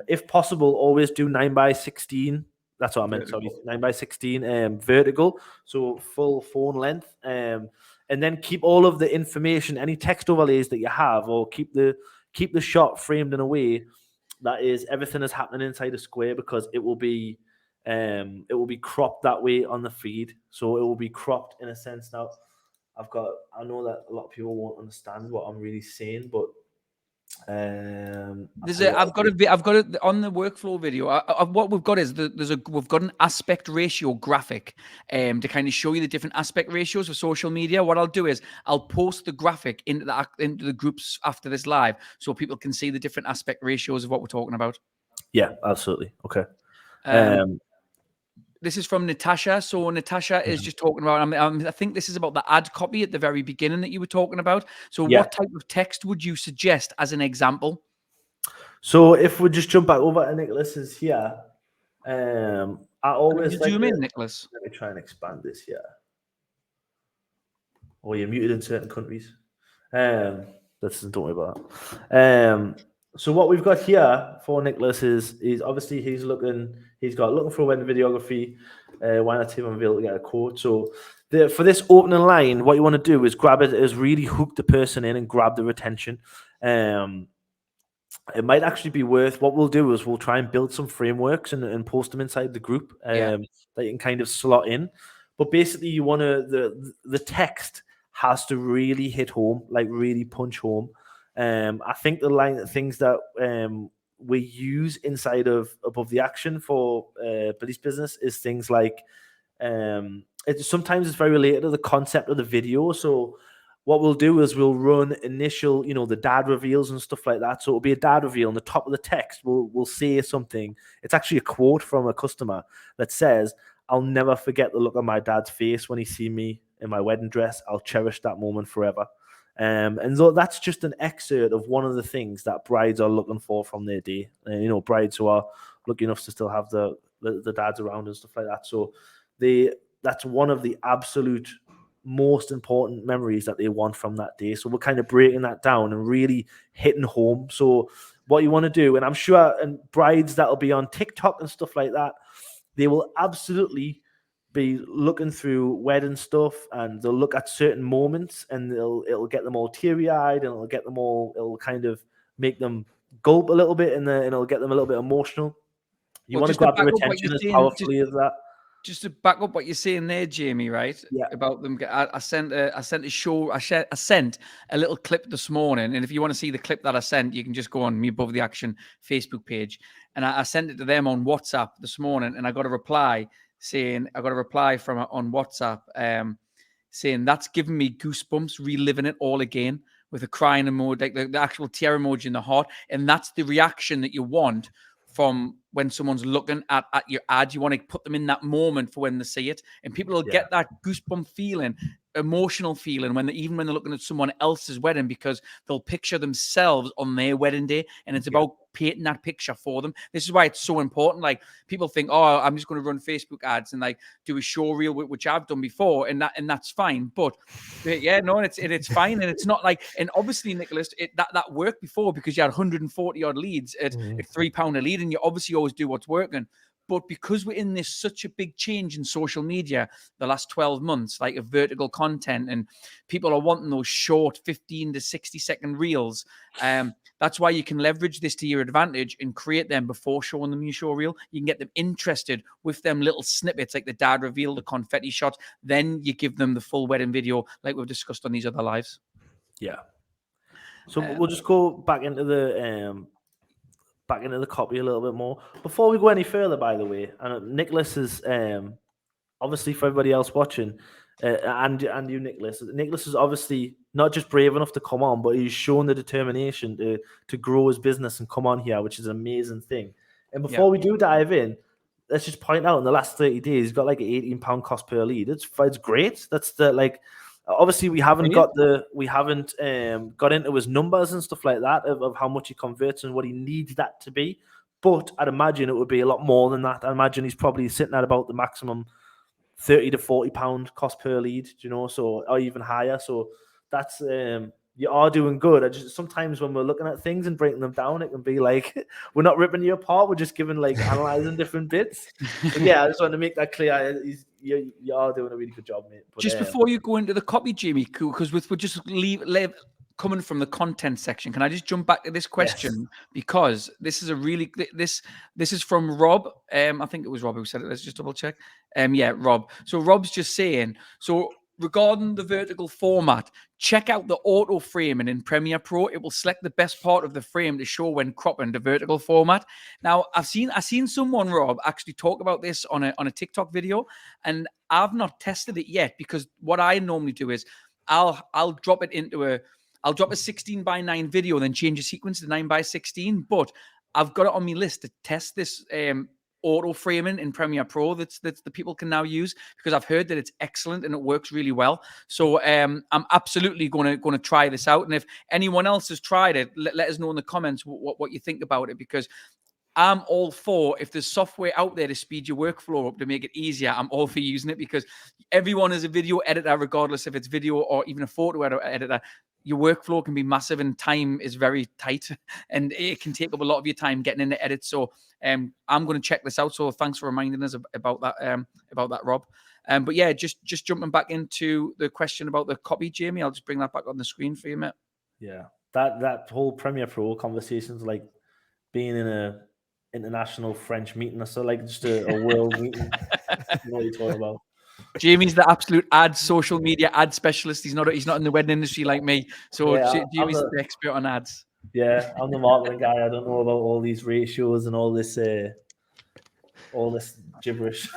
If possible, always do 9:16. That's what I meant. Sorry, 9:16 vertical, so full phone length. And then keep all of the information, any text overlays that you have, or keep the shot framed in a way that is everything is happening inside a square, because it will be cropped that way on the feed. So it will be cropped in a sense. Now, I know that a lot of people won't understand what I'm really saying, but I've got it on the workflow video. What we've got is we've got an aspect ratio graphic to kind of show you the different aspect ratios for social media. What I'll do is I'll post the graphic into the groups after this live, so people can see the different aspect ratios of what we're talking about. Yeah, absolutely. Okay. This is from Natasha. So Natasha is just talking about, I think this is about the ad copy at the very beginning that you were talking about. So what type of text would you suggest as an example? So if we just jump back over to Nicholas's here, I always zoom in, Nicholas. Let me try and expand this here. Oh, you're muted in certain countries. Don't worry about that. So what we've got here for Nicholas is obviously he's looking for wedding videography. Why not team and be able to get a quote? So for this opening line, what you want to do is really hook the person in and grab their attention. It might actually be worth, what we'll do is we'll try and build some frameworks and post them inside the group that you can kind of slot in. But basically you want to, the text has to really hit home, like really punch home. I think the things that we use inside of above the action for police business is things like sometimes it's very related to the concept of the video. So what we'll do is we'll run initial, the dad reveals and stuff like that. So it'll be a dad reveal, and the top of the text we'll say something. It's actually a quote from a customer that says, "I'll never forget the look on my dad's face when he see me in my wedding dress. I'll cherish that moment forever." And so that's just an excerpt of one of the things that brides are looking for from their day. Brides who are lucky enough to still have the dads around and stuff like that. So that's one of the absolute most important memories that they want from that day. So we're kind of breaking that down and really hitting home. So what you want to do, and I'm sure, and brides that'll be on TikTok and stuff like that, they will absolutely be looking through wedding stuff, and they'll look at certain moments, and it'll get them all teary-eyed, and it'll kind of make them gulp a little bit, and it'll get them a little bit emotional. You want to grab their attention as powerfully as that. Just to back up what you're saying there, Jamie, right? Yeah. About them, I sent a little clip this morning, and if you want to see the clip that I sent, you can just go on Me Above the Action Facebook page, and I sent it to them on WhatsApp this morning, and I got a reply from on WhatsApp saying that's giving me goosebumps, reliving it all again, with a crying emoji, like the actual tear emoji in the heart, and that's the reaction that you want from when someone's looking at your ad. You want to put them in that moment for when they see it, and people will get that goosebump feeling, emotional feeling even when they're looking at someone else's wedding, because they'll picture themselves on their wedding day, and it's about painting that picture for them. This is why it's so important. Like, people think, oh, I'm just going to run Facebook ads and like do a show reel, which I've done before, and that's fine. But it's fine, and it's not like, and obviously, Nicholas, that worked before because you had 140 odd leads at £3 a lead, and you obviously always do what's working. But because we're in this such a big change in social media the last 12 months, like of vertical content, and people are wanting those short 15 to 60-second reels, that's why you can leverage this to your advantage and create them before showing them your show reel. You can get them interested with them little snippets, like the dad reveal, the confetti shots. Then you give them the full wedding video, like we've discussed on these other lives. Yeah. So we'll just go back into the copy a little bit more before we go any further. By the way, and Nicholas is obviously, for everybody else watching, and you, Nicholas is obviously not just brave enough to come on, but he's shown the determination to grow his business and come on here, which is an amazing thing. And before we do dive in, let's just point out in the last 30 days, he's got like an £18 cost per lead. It's great. That's the like. Obviously, we haven't got into his numbers and stuff like that of how much he converts and what he needs that to be. But I'd imagine it would be a lot more than that. I imagine he's probably sitting at about the maximum £30 to £40 cost per lead, so or even higher. So that's you are doing good. Sometimes when we're looking at things and breaking them down, it can be like we're not ripping you apart. We're just giving analyzing different bits. But yeah, I just want to make that clear. You are doing a really good job, mate. But, just before you go into the copy, Jamie, because we're just coming from the content section, can I just jump back to this question? Yes. Because this is a really this is from Rob. I think it was Rob who said it. Let's just double check. Yeah, Rob. So Rob's just saying, so regarding the vertical format, check out the auto framing in Premiere Pro. It will select the best part of the frame to show when cropping the vertical format. Now, I've seen someone, Rob, actually talk about this on a TikTok video, and I've not tested it yet, because what I normally do is I'll drop it into a 16:9 video and then change the sequence to 9:16. But I've got it on my list to test this auto framing in Premiere Pro that's the people can now use, because I've heard that it's excellent and it works really well. So I'm absolutely going to try this out. And if anyone else has tried it, let us know in the comments what you think about it, because I'm all for, if there's software out there to speed your workflow up, to make it easier, I'm all for using it, because everyone is a video editor, regardless if it's video or even a photo editor. Your workflow can be massive and time is very tight, and it can take up a lot of your time getting into edits. So I'm going to check this out. So thanks for reminding us about that, Rob. But yeah, just jumping back into the question about the copy, Jamie, I'll just bring that back on the screen for you, mate. Yeah, that whole Premiere Pro conversation's like being in a international French meeting, or so, like just a world meeting. You know what you're talking about. Jamie's the absolute social media ad specialist. He's not in the wedding industry like me. So yeah, Jamie's the expert on ads. Yeah, I'm the marketing guy. I don't know about all these ratios and all this gibberish.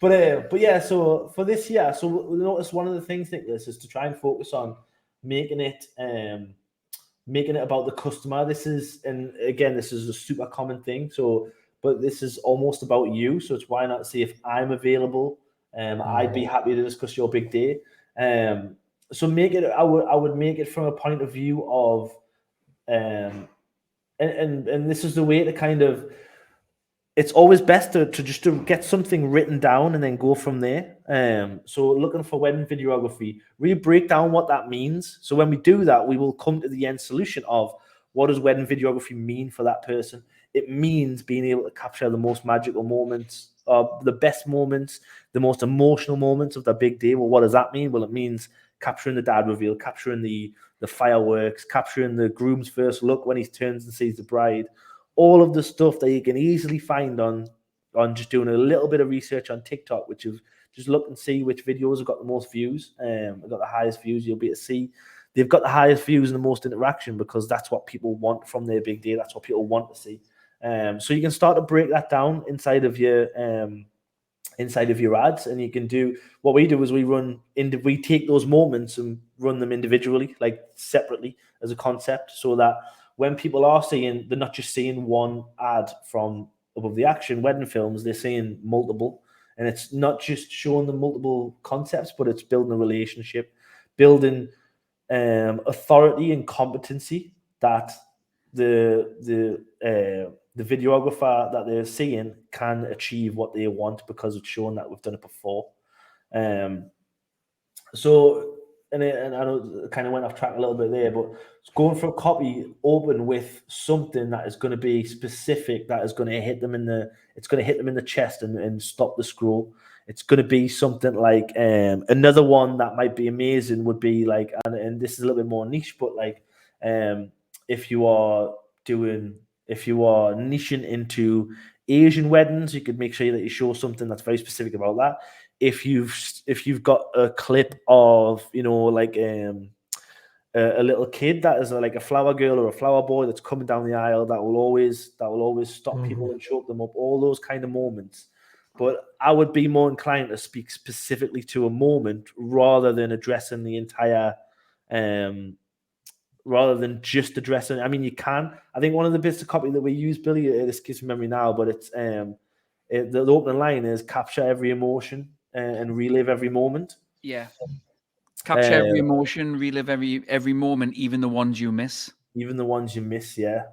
But yeah, so for this year, so we notice one of the things, Nicholas, is to try and focus on making it about the customer. This is a super common thing. So, but this is almost about you. So it's why not see if I'm available. I'd be happy to discuss your big day. So make it. I would make it from a point of view of, and this is the way to kind of. It's always best to get something written down and then go from there. So looking for wedding videography, really break down what that means. So when we do that, we will come to the end solution of what does wedding videography mean for that person. It means being able to capture the most magical moments, the best moments, the most emotional moments of the big day. Well, what does that mean? Well, it means capturing the dad reveal, capturing the fireworks, capturing the groom's first look when he turns and sees the bride. All of the stuff that you can easily find on just doing a little bit of research on TikTok, which is just look and see which videos have got the most views. Have got the highest views. You'll be able to see they've got the highest views and the most interaction, because that's what people want from their big day. That's what people want to see. So you can start to break that down inside of your ads, and you can do what we do is we take those moments and run them individually, like separately as a concept, so that when people are seeing, they're not just seeing one ad from Above the Action wedding films, they're seeing multiple. And it's not just showing them multiple concepts, but it's building a relationship, building authority and competency that the videographer that they're seeing can achieve what they want, because it's shown that we've done it before. So and I know it kind of went off track a little bit there, but going for a copy open with something that is going to be specific, that is going to hit them in the chest and stop the scroll. It's going to be something like another one that might be amazing would be like, and this is a little bit more niche, but like if you are niching into Asian weddings, you could make sure that you show something that's very specific about that. If you've got a clip of like a little kid that is like a flower girl or a flower boy that's coming down the aisle, that will always stop people and choke them up. All those kind of moments. But I would be more inclined to speak specifically to a moment rather than addressing the entire. Rather than just addressing, I mean, you can. I think one of the bits of copy that we use, Billy, this gives me memory now, but it's the opening line is capture every emotion and relive every moment. Yeah. Capture every emotion, relive every moment, even the ones you miss. Even the ones you miss, yeah.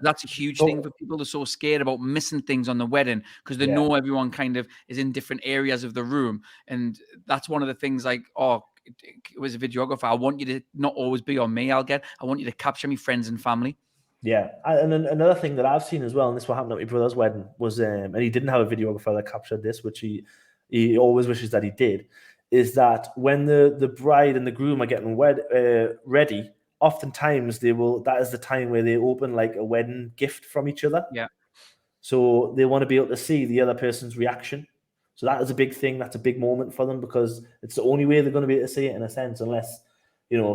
That's a huge thing for people. They're so scared about missing things on the wedding because they know everyone kind of is in different areas of the room. And that's one of the things like, it was a videographer. I want you to not always be on me. I want you to capture me friends and family. Yeah, and then another thing that I've seen as well, and this what happened at my brother's wedding, was and he didn't have a videographer that captured this, which he always wishes that he did, is that when the bride and the groom are getting ready, oftentimes that is the time where they open like a wedding gift from each other. Yeah. So they want to be able to see the other person's reaction. So that is a big thing. That's a big moment for them because it's the only way they're going to be able to see it in a sense, unless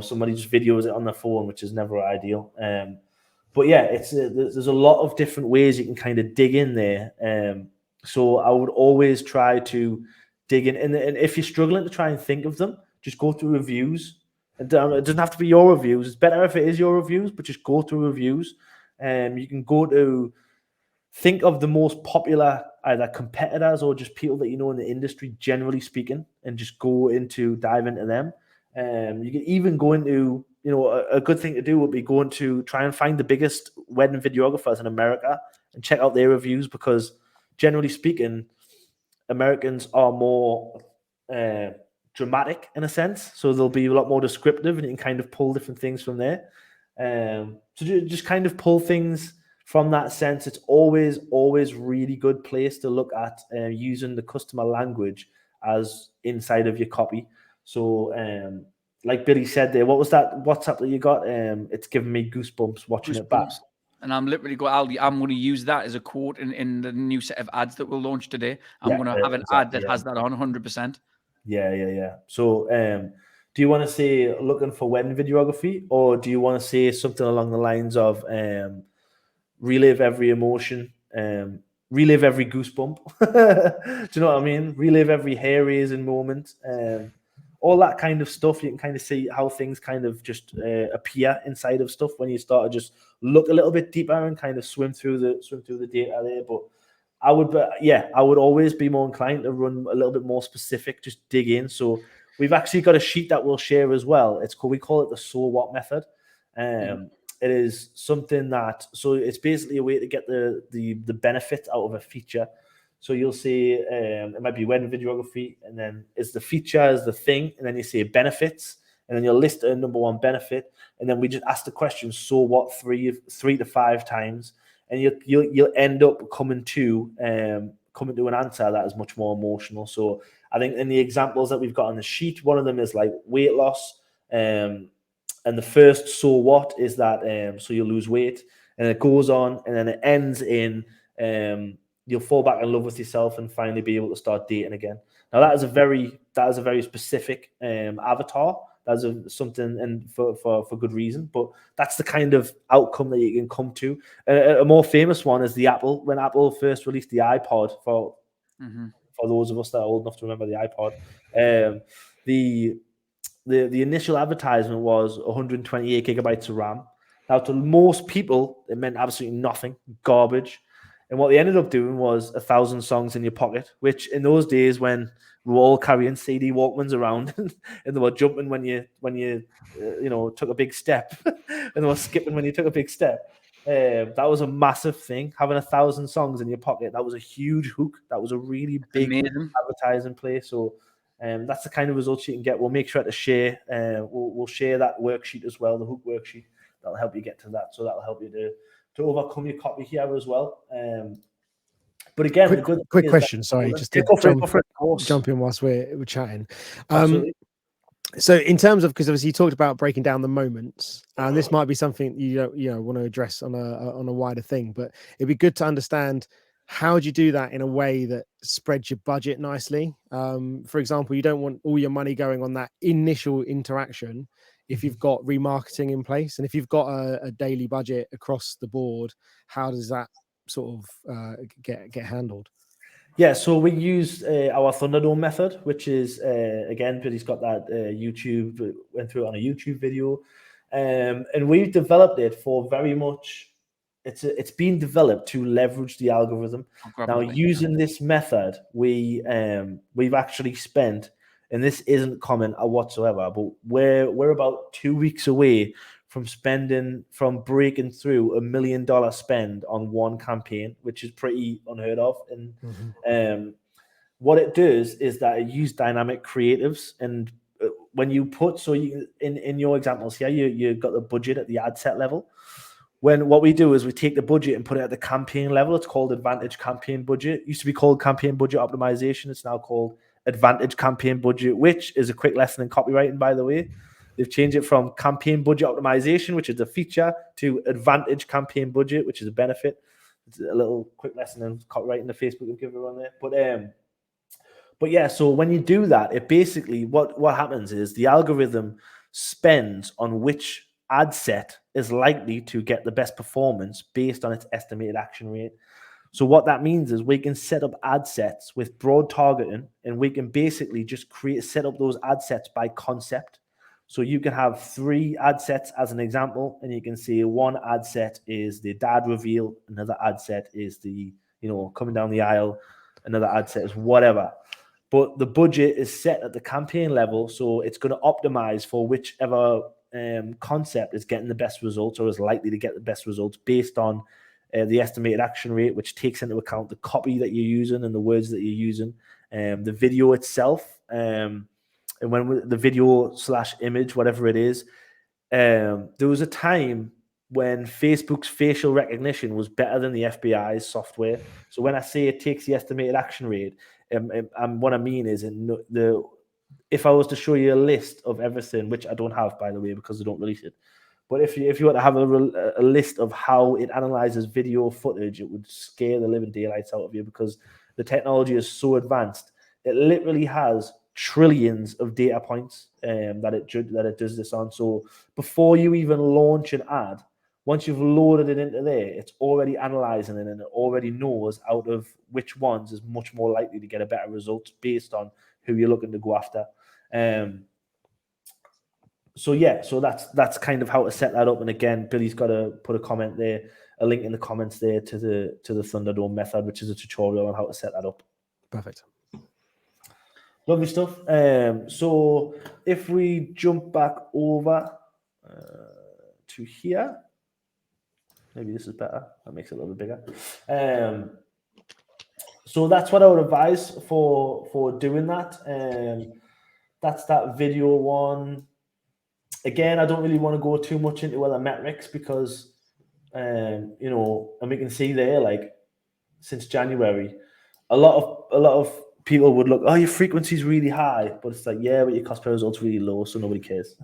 somebody just videos it on their phone, which is never ideal. But yeah, there's a lot of different ways you can kind of dig in there. So I would always try to dig in, and if you're struggling to try and think of them, just go through reviews. And it doesn't have to be your reviews. It's better if it is your reviews, but just go through reviews. You can go to think of the most popular either competitors or just people that you know in the industry, generally speaking, and just dive into them. You can even go into, a good thing to do would be going to try and find the biggest wedding videographers in America and check out their reviews, because generally speaking, Americans are more dramatic in a sense. So they'll be a lot more descriptive and you can kind of pull different things from there. So just kind of pull things from that sense. It's always really good place to look at using the customer language as inside of your copy. So like Billy said there, what was that WhatsApp that you got? It's giving me goosebumps watching it back. And I'm literally I'm going to use that as a quote in the new set of ads that we'll launch today. I'm going to have an ad that has that on 100%. Yeah. So do you want to say looking for wedding videography, or do you want to say something along the lines of relive every emotion, relive every goosebump? Do you know what I mean? Relive every hair-raising moment, all that kind of stuff. You can kind of see how things kind of just appear inside of stuff when you start to just look a little bit deeper and kind of swim through the data there. But I would always be more inclined to run a little bit more specific, just dig in. So we've actually got a sheet that we'll share as well. We call it the so what method. It is something so it's basically a way to get the benefit out of a feature. So you'll see it might be wedding videography, and then it's the feature is the thing, and then you see benefits, and then you'll list a number one benefit, and then we just ask the question, so what, 3 to 5 times, and you'll end up coming to an answer that is much more emotional. So I think in the examples that we've got on the sheet, one of them is like weight loss, and the first so what is that so you lose weight, and it goes on, and then it ends in you'll fall back in love with yourself and finally be able to start dating again. Now that is a very specific avatar. That's something, and for good reason. But that's the kind of outcome that you can come to. A more famous one is when Apple first released the iPod. For those of us that are old enough to remember the iPod, the initial advertisement was 128 gigabytes of RAM. Now, to most people, it meant absolutely nothing, garbage. And what they ended up doing was 1,000 songs in your pocket, which in those days when we were all carrying CD Walkmans around and they were jumping when you took a big step, and they were skipping when you took a big step. That was a massive thing. Having 1,000 songs in your pocket, that was a huge hook. That was a really big advertising play. So That's the kind of results you can get. We'll make sure to share. We'll share that worksheet as well, the hook worksheet. That'll help you get to that. So that'll help you to overcome your copy here as well. But again, quick question. Sorry, just to jump in whilst we're chatting. Absolutely. So in terms of, because obviously you talked about breaking down the moments, and this might be something you want to address on a wider thing, but it'd be good to understand how do you do that in a way that spreads your budget nicely. For example, you don't want all your money going on that initial interaction if you've got remarketing in place, and if you've got a daily budget across the board, how does that sort of get handled? Yeah, so we use our Thunderdome method, which is, again, Billy's got that YouTube, went through it on a YouTube video. And we've developed it for very much, it's been developed to leverage the algorithm. Now, using this method, we've actually spent, and this isn't common whatsoever, but we're about 2 weeks away from breaking through $1 million spend on one campaign, which is pretty unheard of. And what it does is that it uses dynamic creatives. And when you put, so you in your examples here, you got the budget at the ad set level. What we do is we take the budget and put it at the campaign level. It's called Advantage Campaign Budget. It used to be called Campaign Budget Optimization. It's now called Advantage Campaign Budget, which is a quick lesson in copywriting, by the way. They've changed it from Campaign Budget Optimization, which is a feature, to Advantage Campaign Budget, which is a benefit. It's a little quick lesson in copywriting the Facebook will give everyone there. But yeah, so when you do that, it basically, what happens is the algorithm spends on which ad set is likely to get the best performance based on its estimated action rate. So what that means is we can set up ad sets with broad targeting, and we can basically just set up those ad sets by concept. So you can have 3 ad sets as an example, and you can see one ad set is the dad reveal, another ad set is the, coming down the aisle, another ad set is whatever. But the budget is set at the campaign level, so it's going to optimize for whichever concept is getting the best results or is likely to get the best results based on the estimated action rate, which takes into account the copy that you're using and the words that you're using, the video itself, and when the video / image, whatever it is. There was a time when Facebook's facial recognition was better than the FBI's software. So when I say it takes the estimated action rate, and what I mean is if I was to show you a list of everything, which I don't have, by the way, because they don't release it, but if you were to have a list of how it analyzes video footage, it would scare the living daylights out of you, because the technology is so advanced. It literally has trillions of data points that it does this on. So before you even launch an ad, once you've loaded it into there, it's already analyzing it, and it already knows out of which ones is much more likely to get a better result based on who you're looking to go after. So that's kind of how to set that up. And again, Billy's got to put a comment there, a link in the comments there to the Thunderdome method, which is a tutorial on how to set that up. Perfect. Lovely stuff. So if we jump back over to here, maybe this is better. That makes it a little bit bigger. So that's what I would advise for doing that. That's that video one. Again, I don't really want to go too much into other metrics because, and we can see there, like, since January, a lot of people would look, oh, your frequency is really high, but it's like, yeah, but your cost per result's really low, so nobody cares.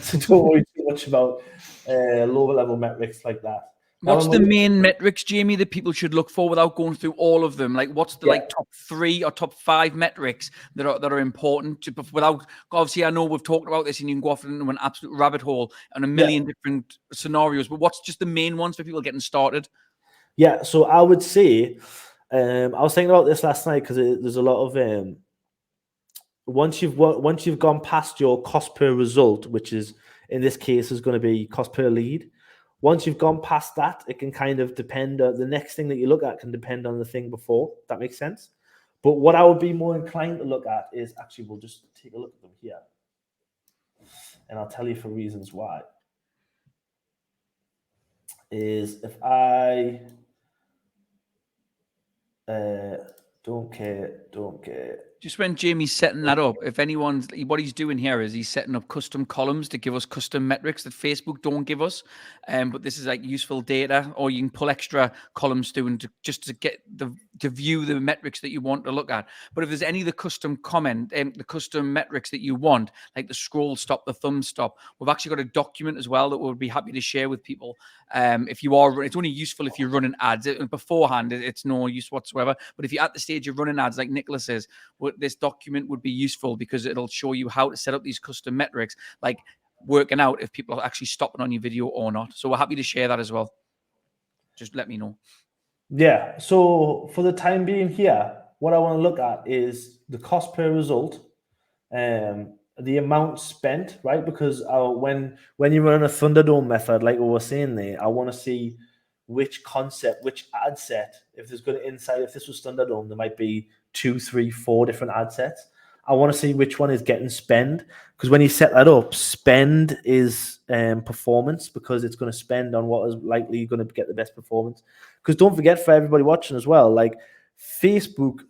So don't worry too much about lower level metrics like that. What's the main metrics, Jamie, that people should look for without going through all of them? Like, what's the top 3 or top 5 metrics that are important to, without, obviously, I know we've talked about this and you can go off into an absolute rabbit hole and a million different scenarios, but what's just the main ones for people getting started? Yeah, so I would say, I was thinking about this last night because there's a lot of, once you've gone past your cost per result, which is, in this case, is going to be cost per lead. Once you've gone past that, it can kind of depend. The next thing that you look at can depend on the thing before. That makes sense. But what I would be more inclined to look at is, actually, we'll just take a look at them here, and I'll tell you for reasons why. Is if I don't care. Just when Jamie's setting that up, if anyone's, what he's doing here is he's setting up custom columns to give us custom metrics that Facebook don't give us. But this is like useful data, or you can pull extra columns through and just to get to view the metrics that you want to look at. But if there's any of the custom the custom metrics that you want, like the scroll stop, the thumb stop, we've actually got a document as well that we'll be happy to share with people. If you are, it's only useful if you're running ads. Beforehand, it's no use whatsoever. But if you're at the stage of running ads, like Nicholas says, this document would be useful because it'll show you how to set up these custom metrics, like working out if people are actually stopping on your video or not. So we're happy to share that as well. Just let me know. Yeah. So for the time being here, what I want to look at is the cost per result, the amount spent, right? Because when you run a Thunderdome method, like we were saying there, I want to see which concept, which ad set. If there's good insight, if this was Thunderdome, there might be 2, 3, 4 different ad sets. I want to see which one is getting spend, because when you set that up, spend is performance, because it's going to spend on what is likely going to get the best performance. Because don't forget, for everybody watching as well, like Facebook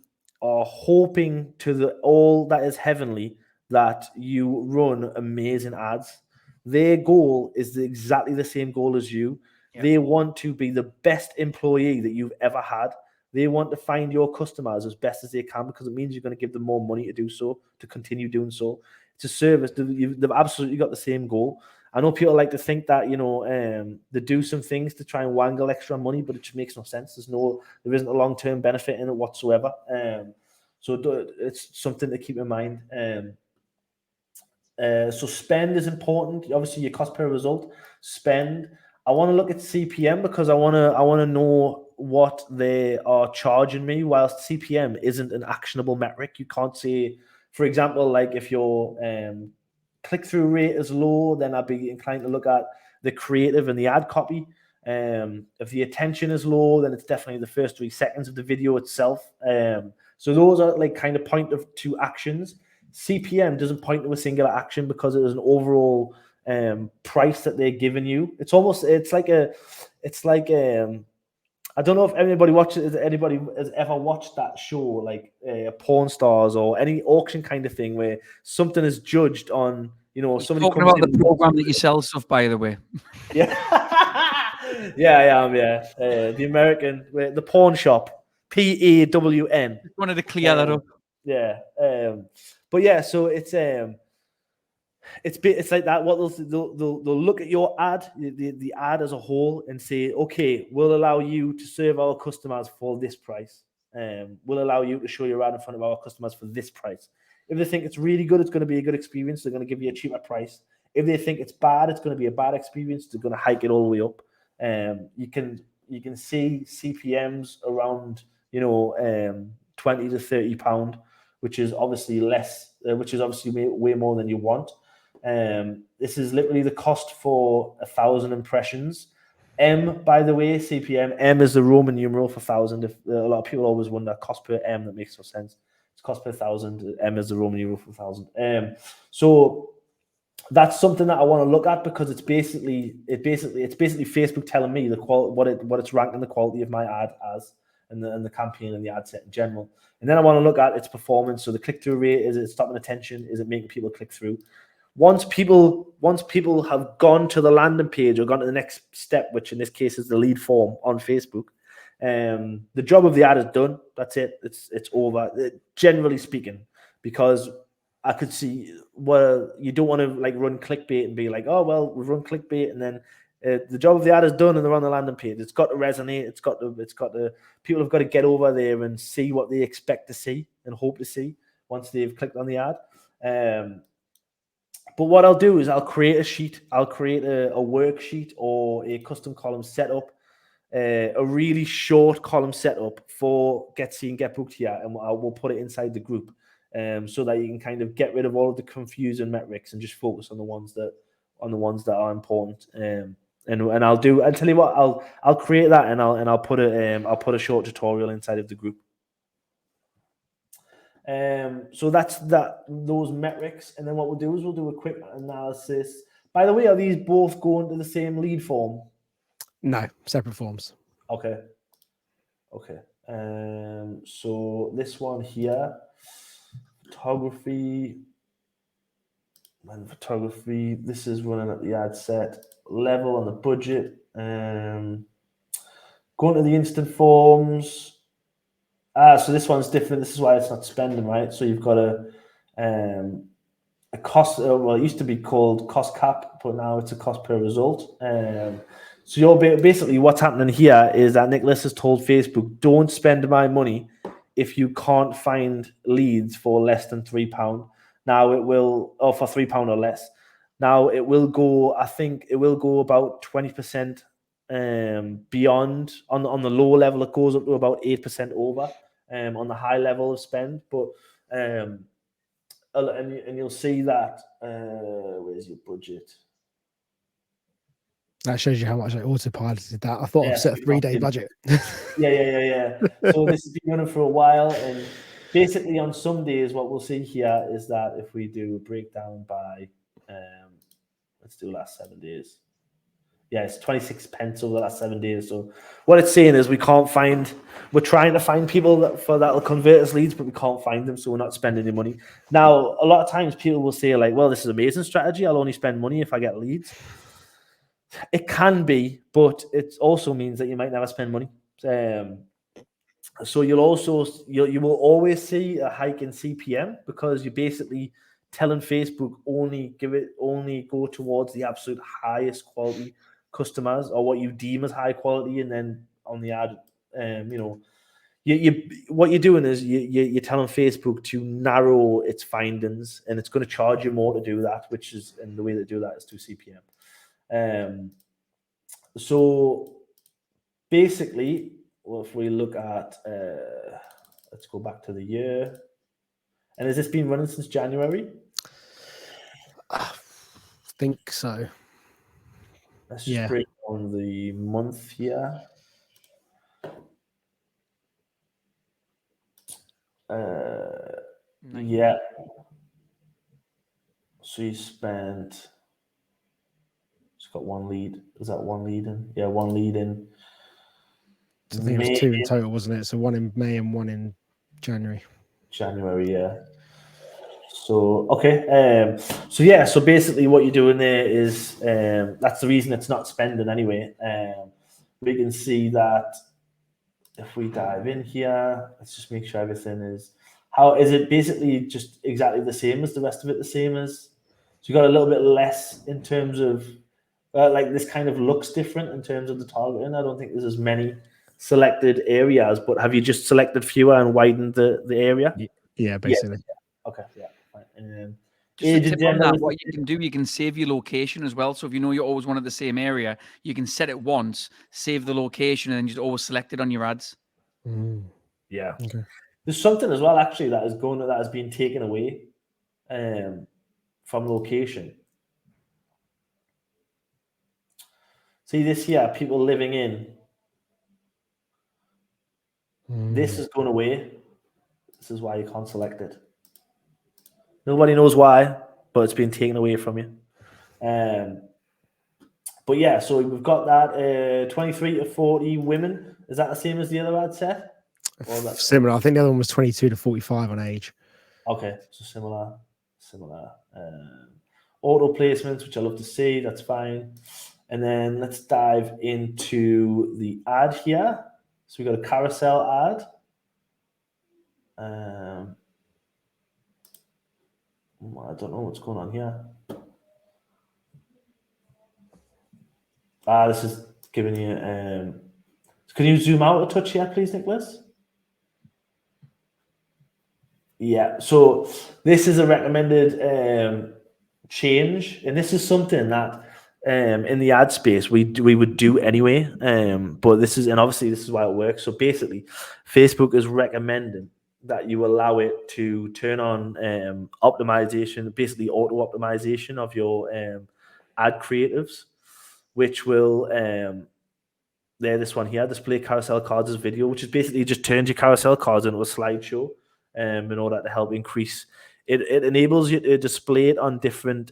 are hoping to all that is heavenly that you run amazing ads. Their goal is exactly the same goal as you. Yeah. They want to be the best employee that you've ever had. They want to find your customers as best as they can, because it means you're going to give them more money to do so, to continue doing so. It's a service. They've absolutely got the same goal. I know people like to think that, they do some things to try and wangle extra money, but it just makes no sense. There isn't a long-term benefit in it whatsoever. So it's something to keep in mind. So spend is important. Obviously, your cost per result. Spend. I want to look at CPM, because I want to know what they are charging me. Whilst CPM isn't an actionable metric, you can't say, for example, like if your click-through rate is low, then I'd be inclined to look at the creative and the ad copy. If the attention is low, then it's definitely the first 3 seconds of the video itself. So those are like kind of point to actions. CPM doesn't point to a singular action, because it is an overall price that they're giving you. It's like I don't know if anybody has ever watched that show, like Porn Stars or any auction kind of thing, where something is judged on, somebody talking about the program that you sell stuff, by the way. Yeah. Yeah, I am. Yeah. The American, the pawn shop, PAWN. Just wanted to clear that up. Yeah. But yeah, so it's like that. What they'll look at your ad, the ad as a whole, and say, okay, we'll allow you to serve our customers for this price. We'll allow you to show your ad in front of our customers for this price. If they think it's really good, it's going to be a good experience, they're going to give you a cheaper price. If they think it's bad, it's going to be a bad experience, they're going to hike it all the way up. You can see CPMs around 20 to 30 pound, which is obviously less, which is obviously way more than you want. This is literally the cost for 1,000 impressions. M, by the way, CPM, M is the Roman numeral for 1,000. If a lot of people always wonder, cost per M, that makes no sense. It's cost per 1,000. M is the Roman numeral for 1,000. So that's something that I want to look at, because it's basically Facebook telling me what it's ranking the quality of my ad as, and the campaign and the ad set in general. And then I want to look at its performance. So the click-through rate, is it stopping attention? Is it making people click through? Once people have gone to the landing page or gone to the next step, which in this case is the lead form on Facebook, the job of the ad is done. That's it. It's over, generally speaking, because I could see, well, you don't want to like run clickbait and be like, oh, well, we've run clickbait, and then the job of the ad is done and they're on the landing page. It's got to resonate. It's got to people have got to get over there and see what they expect to see and hope to see once they've clicked on the ad. But what I'll do is I'll create a sheet. I'll create a worksheet or a custom column setup, a really short column setup for Get Seen, Get Booked here, and we'll put it inside the group, so that you can kind of get rid of all of the confusing metrics and just focus on the ones that are important. And I'll tell you what, I'll create that and I'll put a short tutorial inside of the group. So that's those metrics, and then what we'll do is we'll do a quick analysis. By the way, are these both going to the same lead form? No, separate forms. Okay. So this one here, Photography. And photography. This is running at the ad set level on the budget. Going to the instant forms. So this one's different. This is why it's not spending, right? So you've got a cost. Well, it used to be called cost cap, but now it's a cost per result. So you're basically what's happening here is that Nicholas has told Facebook, don't spend my money if you can't find leads for less than £3. Now it will, or for £3 or less. Now it will go. I think it will go about 20% beyond. On the low level, it goes up to about 8% over. On the high level of spend, but and you'll see that. Where's your budget? That shows you how much I autopiloted that. I thought I'd set a 3-day budget. Yeah. So this has been running for a while, and basically on some days, what we'll see here is that if we do a breakdown by, let's do last 7 days. Yeah, it's 26 pence over the last 7 days. So what it's saying is we're trying to find people that'll convert as leads, but we can't find them, so we're not spending any money. Now, a lot of times people will say like, well, this is an amazing strategy. I'll only spend money if I get leads. It can be, but it also means that you might never spend money. So you will always see a hike in CPM because you're basically telling Facebook only go towards the absolute highest quality customers or what you deem as high quality, and then on the ad, what you're doing is you're telling Facebook to narrow its findings, and it's going to charge you more to do that, and the way to do that is through CPM. So basically, if we look at, let's go back to the year, and has this been running since January? I think so. Let's just break on the month here. Yeah. So you spent. It's got one lead. Is that one lead in? Yeah, one lead in. So I think it was 2 in total, wasn't it? So 1 in May and 1 in January. January, yeah. So okay, so basically what you're doing there is that's the reason it's not spending anyway. We can see that if we dive in here, let's just make sure everything is. How is it basically just exactly the same as the rest of it? The same as, so you got a little bit less in terms of like this kind of looks different in terms of the targeting. I don't think there's as many selected areas, but have you just selected fewer and widened the area? Yeah, basically. Yeah. Okay, yeah. Just a tip on that, what you can do, you can save your location as well. So if you know you always want the same area, you can set it once, save the location, and then just always select it on your ads. Yeah. Okay. There's something as well actually that has been taken away from location. See this here, people living in. This is going away. This is why you can't select it. Nobody knows why, but it's been taken away from you. But yeah, so we've got that 23 to 40 women. Is that the same as the other ad set? Similar. I think the other one was 22 to 45 on age. Okay, so similar. Auto placements, which I love to see. That's fine. And then let's dive into the ad here. So we got a carousel ad. I don't know what's going on here. This is giving you. Can you zoom out a touch here, please, Nicholas? Yeah. So this is a recommended change, and this is something that in the ad space we would do anyway. But this is why it works. So basically, Facebook is recommending that you allow it to turn on optimization, basically auto optimization of your ad creatives, which will this one here, display carousel cards as video, which is basically just turns your carousel cards into a slideshow in order to help increase. It enables you to display it on different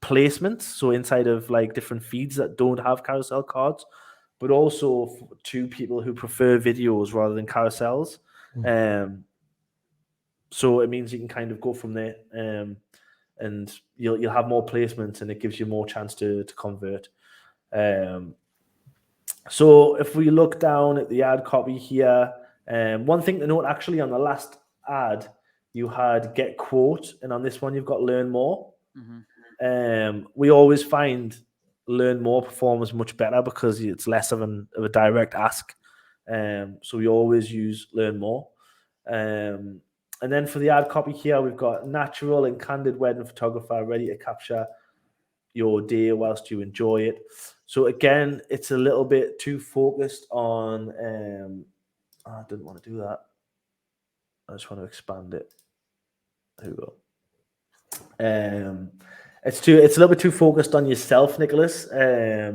placements, so inside of like different feeds that don't have carousel cards, but also to people who prefer videos rather than carousels. So it means you can kind of go from there, and you'll have more placements, and it gives you more chance to convert. So if we look down at the ad copy here, one thing to note actually on the last ad, you had get quote, and on this one you've got learn more. We always find learn more performs much better because it's less of a direct ask. So we always use learn more. And then for the ad copy here, we've got natural and candid wedding photographer ready to capture your day whilst you enjoy it. So again, it's a little bit too focused on. I didn't want to do that. I just want to expand it. There we go. It's a little bit too focused on yourself, Nicholas. I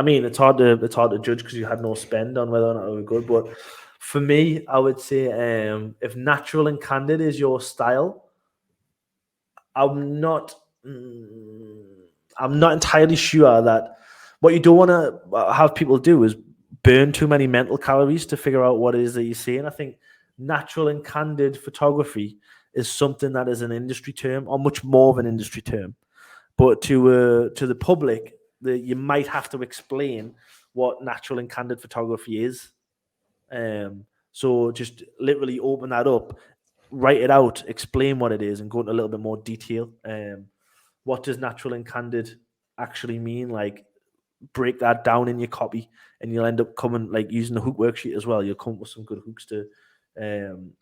mean, it's hard to judge because you had no spend on whether or not it was good. But for me, I would say if natural and candid is your style, I'm not entirely sure that what you don't want to have people do is burn too many mental calories to figure out what it is that you're saying. I think natural and candid photography is something that is an industry term, or much more of an industry term. But to the public, you might have to explain what natural and candid photography is. So just literally open that up, write it out, explain what it is, and go into a little bit more detail. What does natural and candid actually mean? Like, break that down in your copy, and you'll end up coming like using the hook worksheet as well. You'll come up with some good hooks to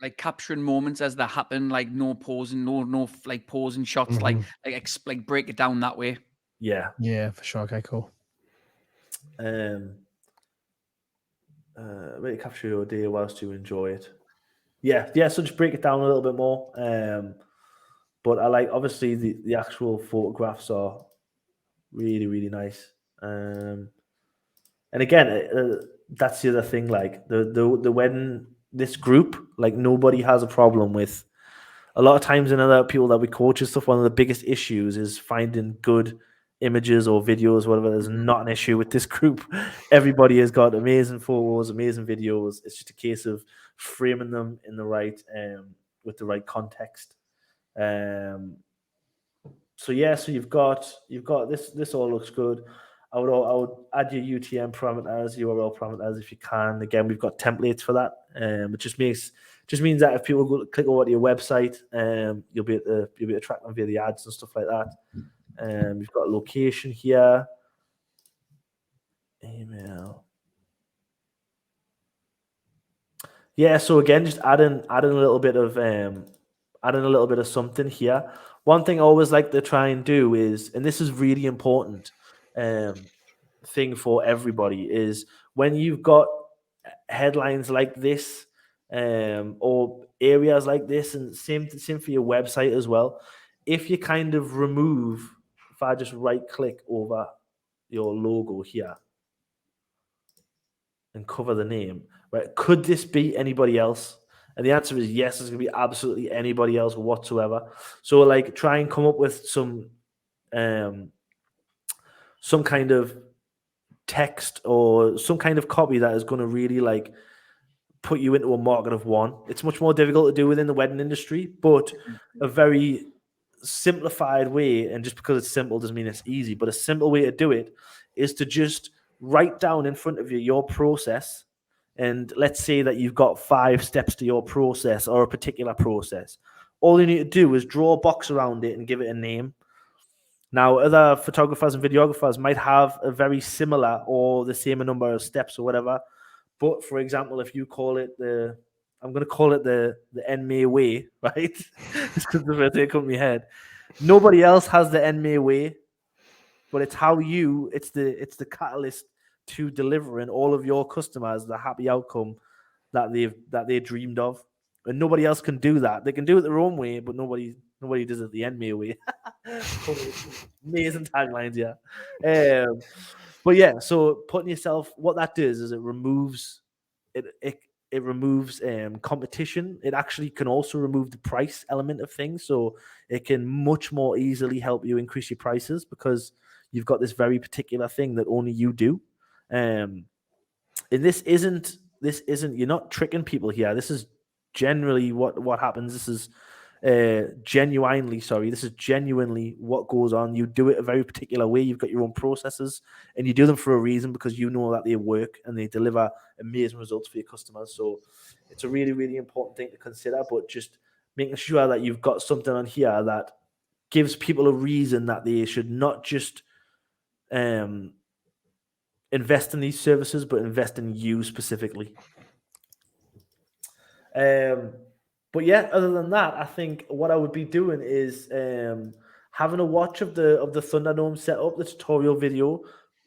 like capturing moments as they happen, like no pausing, no like pausing shots, like break it down that way. Yeah. Yeah, for sure. Okay, cool. Really capture your day whilst you enjoy it. Yeah. So just break it down a little bit more. But I like, obviously the actual photographs are really, really nice. And again, that's the other thing. Like the wedding, this group, like nobody has a problem with. A lot of times in other people that we coach and stuff, one of the biggest issues is finding good images or videos, whatever. There's not an issue with this group. Everybody has got amazing photos, amazing videos. It's just a case of framing them in the right, with the right context. So yeah, so you've got this. This all looks good. I would add your UTM parameters, URL parameters if you can. Again, we've got templates for that. It just means that if people click over to your website, you'll be able to track them via the ads and stuff like that. We've got a location here, email. Yeah, so again, just adding a little bit of something here. One thing I always like to try and do is, and this is really important, thing for everybody, is when you've got headlines like this, or areas like this, and same for your website as well. If you kind of remove, if I just right click over your logo here and cover the name, right? Could this be anybody else? And the answer is yes, it's going to be absolutely anybody else whatsoever. So like, try and come up with some kind of text or some kind of copy that is going to really like put you into a market of one. It's much more difficult to do within the wedding industry, but a very simplified way, and just because it's simple doesn't mean it's easy, but a simple way to do it is to just write down in front of you your process. And let's say that you've got 5 steps to your process or a particular process. All you need to do is draw a box around it and give it a name. Now, other photographers and videographers might have a very similar or the same number of steps or whatever. But for example, if you call it I'm going to call it the NMA way, right? It's because the first thing that comes to my head. Nobody else has the NMA way, but it's the catalyst to delivering all of your customers the happy outcome that they dreamed of. And nobody else can do that. They can do it their own way, but nobody does it the NMA way. Amazing taglines, yeah. But yeah, so putting yourself, what that does is it removes competition. It actually can also remove the price element of things, so it can much more easily help you increase your prices because you've got this very particular thing that only you do. And this isn't you're not tricking people here. This is generally what happens. This is genuinely what goes on. You do it a very particular way. You've got your own processes, and you do them for a reason, because you know that they work and they deliver amazing results for your customers. So it's a really, really important thing to consider, but just making sure that you've got something on here that gives people a reason that they should not just invest in these services, but invest in you specifically. But yeah, other than that, I think what I would be doing is having a watch of the Thunderdome setup, the tutorial video,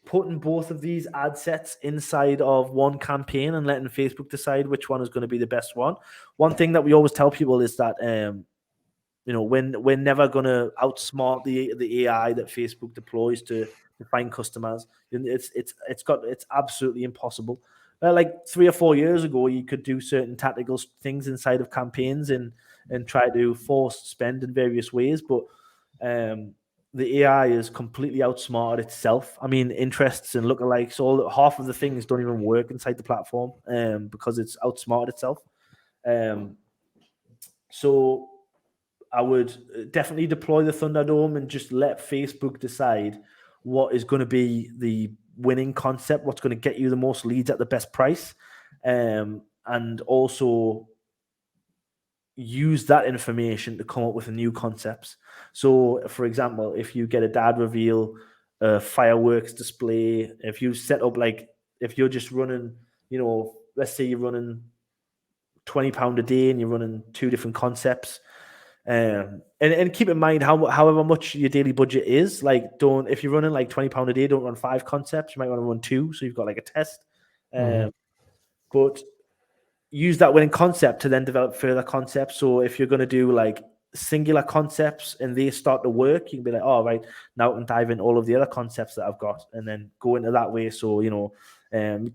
putting both of these ad sets inside of one campaign and letting Facebook decide which one is going to be the best one. One thing that we always tell people is that we're never going to outsmart the AI that Facebook deploys to find customers. It's absolutely impossible. Like 3 or 4 years ago, you could do certain tactical things inside of campaigns and try to force spend in various ways, but the AI is completely outsmarted itself. I mean, interests and lookalikes, half of the things don't even work inside the platform because it's outsmarted itself. So I would definitely deploy the Thunderdome and just let Facebook decide what is going to be the winning concept, what's going to get you the most leads at the best price, and also use that information to come up with new concepts. So, for example, if you get a dad reveal, a fireworks display, if you set up if you're just running, let's say you're running £20 a day and you're running 2 different concepts. And keep in mind however much your daily budget is. If you're running £20 a day, don't run 5 concepts. You might want to run 2, so you've got a test. But use that winning concept to then develop further concepts. So if you're going to do singular concepts and they start to work, you can be like, oh, right, now I can dive in all of the other concepts that I've got and then go into that way. So,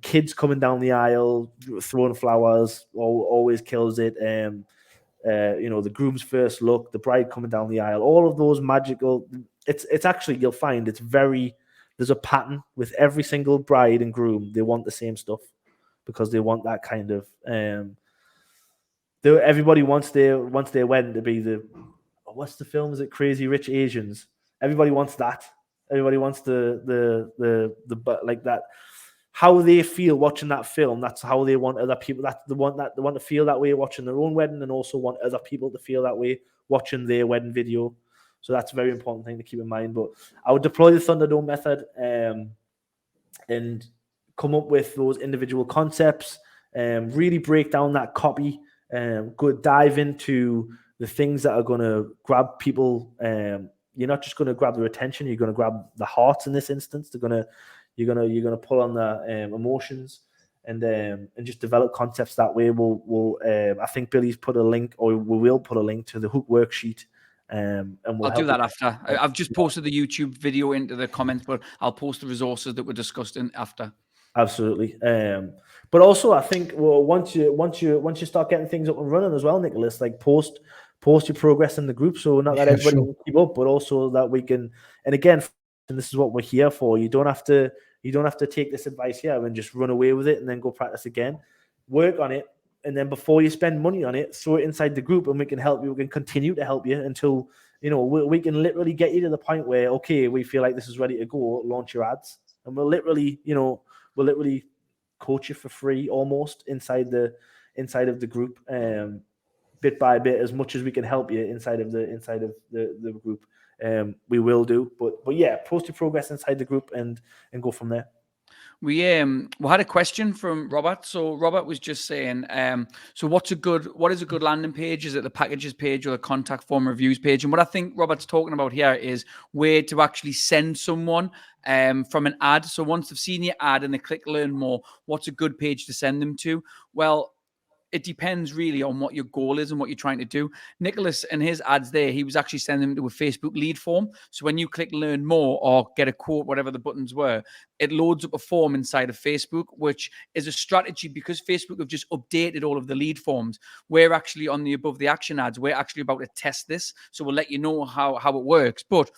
kids coming down the aisle, throwing flowers, always kills it. The groom's first look, the bride coming down the aisle, all of those magical. It's actually, you'll find there's a pattern with every single bride and groom. They want the same stuff because they want that kind of. Everybody wants their wedding to be what's the film? Is it Crazy Rich Asians? Everybody wants that. Everybody wants the that. How they feel watching that film, that's how they want other people. They want to feel that way watching their own wedding, and also want other people to feel that way watching their wedding video. So that's a very important thing to keep in mind. But I would deploy the Thunderdome method and come up with those individual concepts. Really break down that copy. Go dive into the things that are going to grab people. You're not just going to grab their attention. You're going to grab the hearts in this instance. You're gonna pull on the emotions and just develop concepts that way. I think Billy's put a link, or we will put a link to the hook worksheet. And I'll do that after. I've just posted the YouTube video into the comments, but I'll post the resources that were discussed in after. Absolutely. But also, I think once you start getting things up and running as well, Nicholas, post your progress in the group, so not that everybody can keep up, but also that we can. And again, and this is what we're here for. You don't have to take this advice here and just run away with it and then go practice again. Work on it, and then before you spend money on it, throw it inside the group, and we can help you. We can continue to help you until we can literally get you to the point where, okay, we feel like this is ready to go. Launch your ads, and we'll literally coach you for free almost inside of the group, bit by bit, as much as we can help you inside of the group. We will do, but yeah, post your progress inside the group and go from there. We had a question from Robert. So Robert was just saying, so what is a good landing page? Is it the packages page or the contact form reviews page? And what I think Robert's talking about here is where to actually send someone from an ad. So once they've seen your ad and they click learn more, what's a good page to send them to? Well, it depends really on what your goal is and what you're trying to do. Nicholas and his ads there, he was actually sending them to a Facebook lead form. So when you click learn more or get a quote, whatever the buttons were, it loads up a form inside of Facebook, which is a strategy because Facebook have just updated all of the lead forms. We're actually on the above the action ads. We're actually about to test this. So we'll let you know how it works. But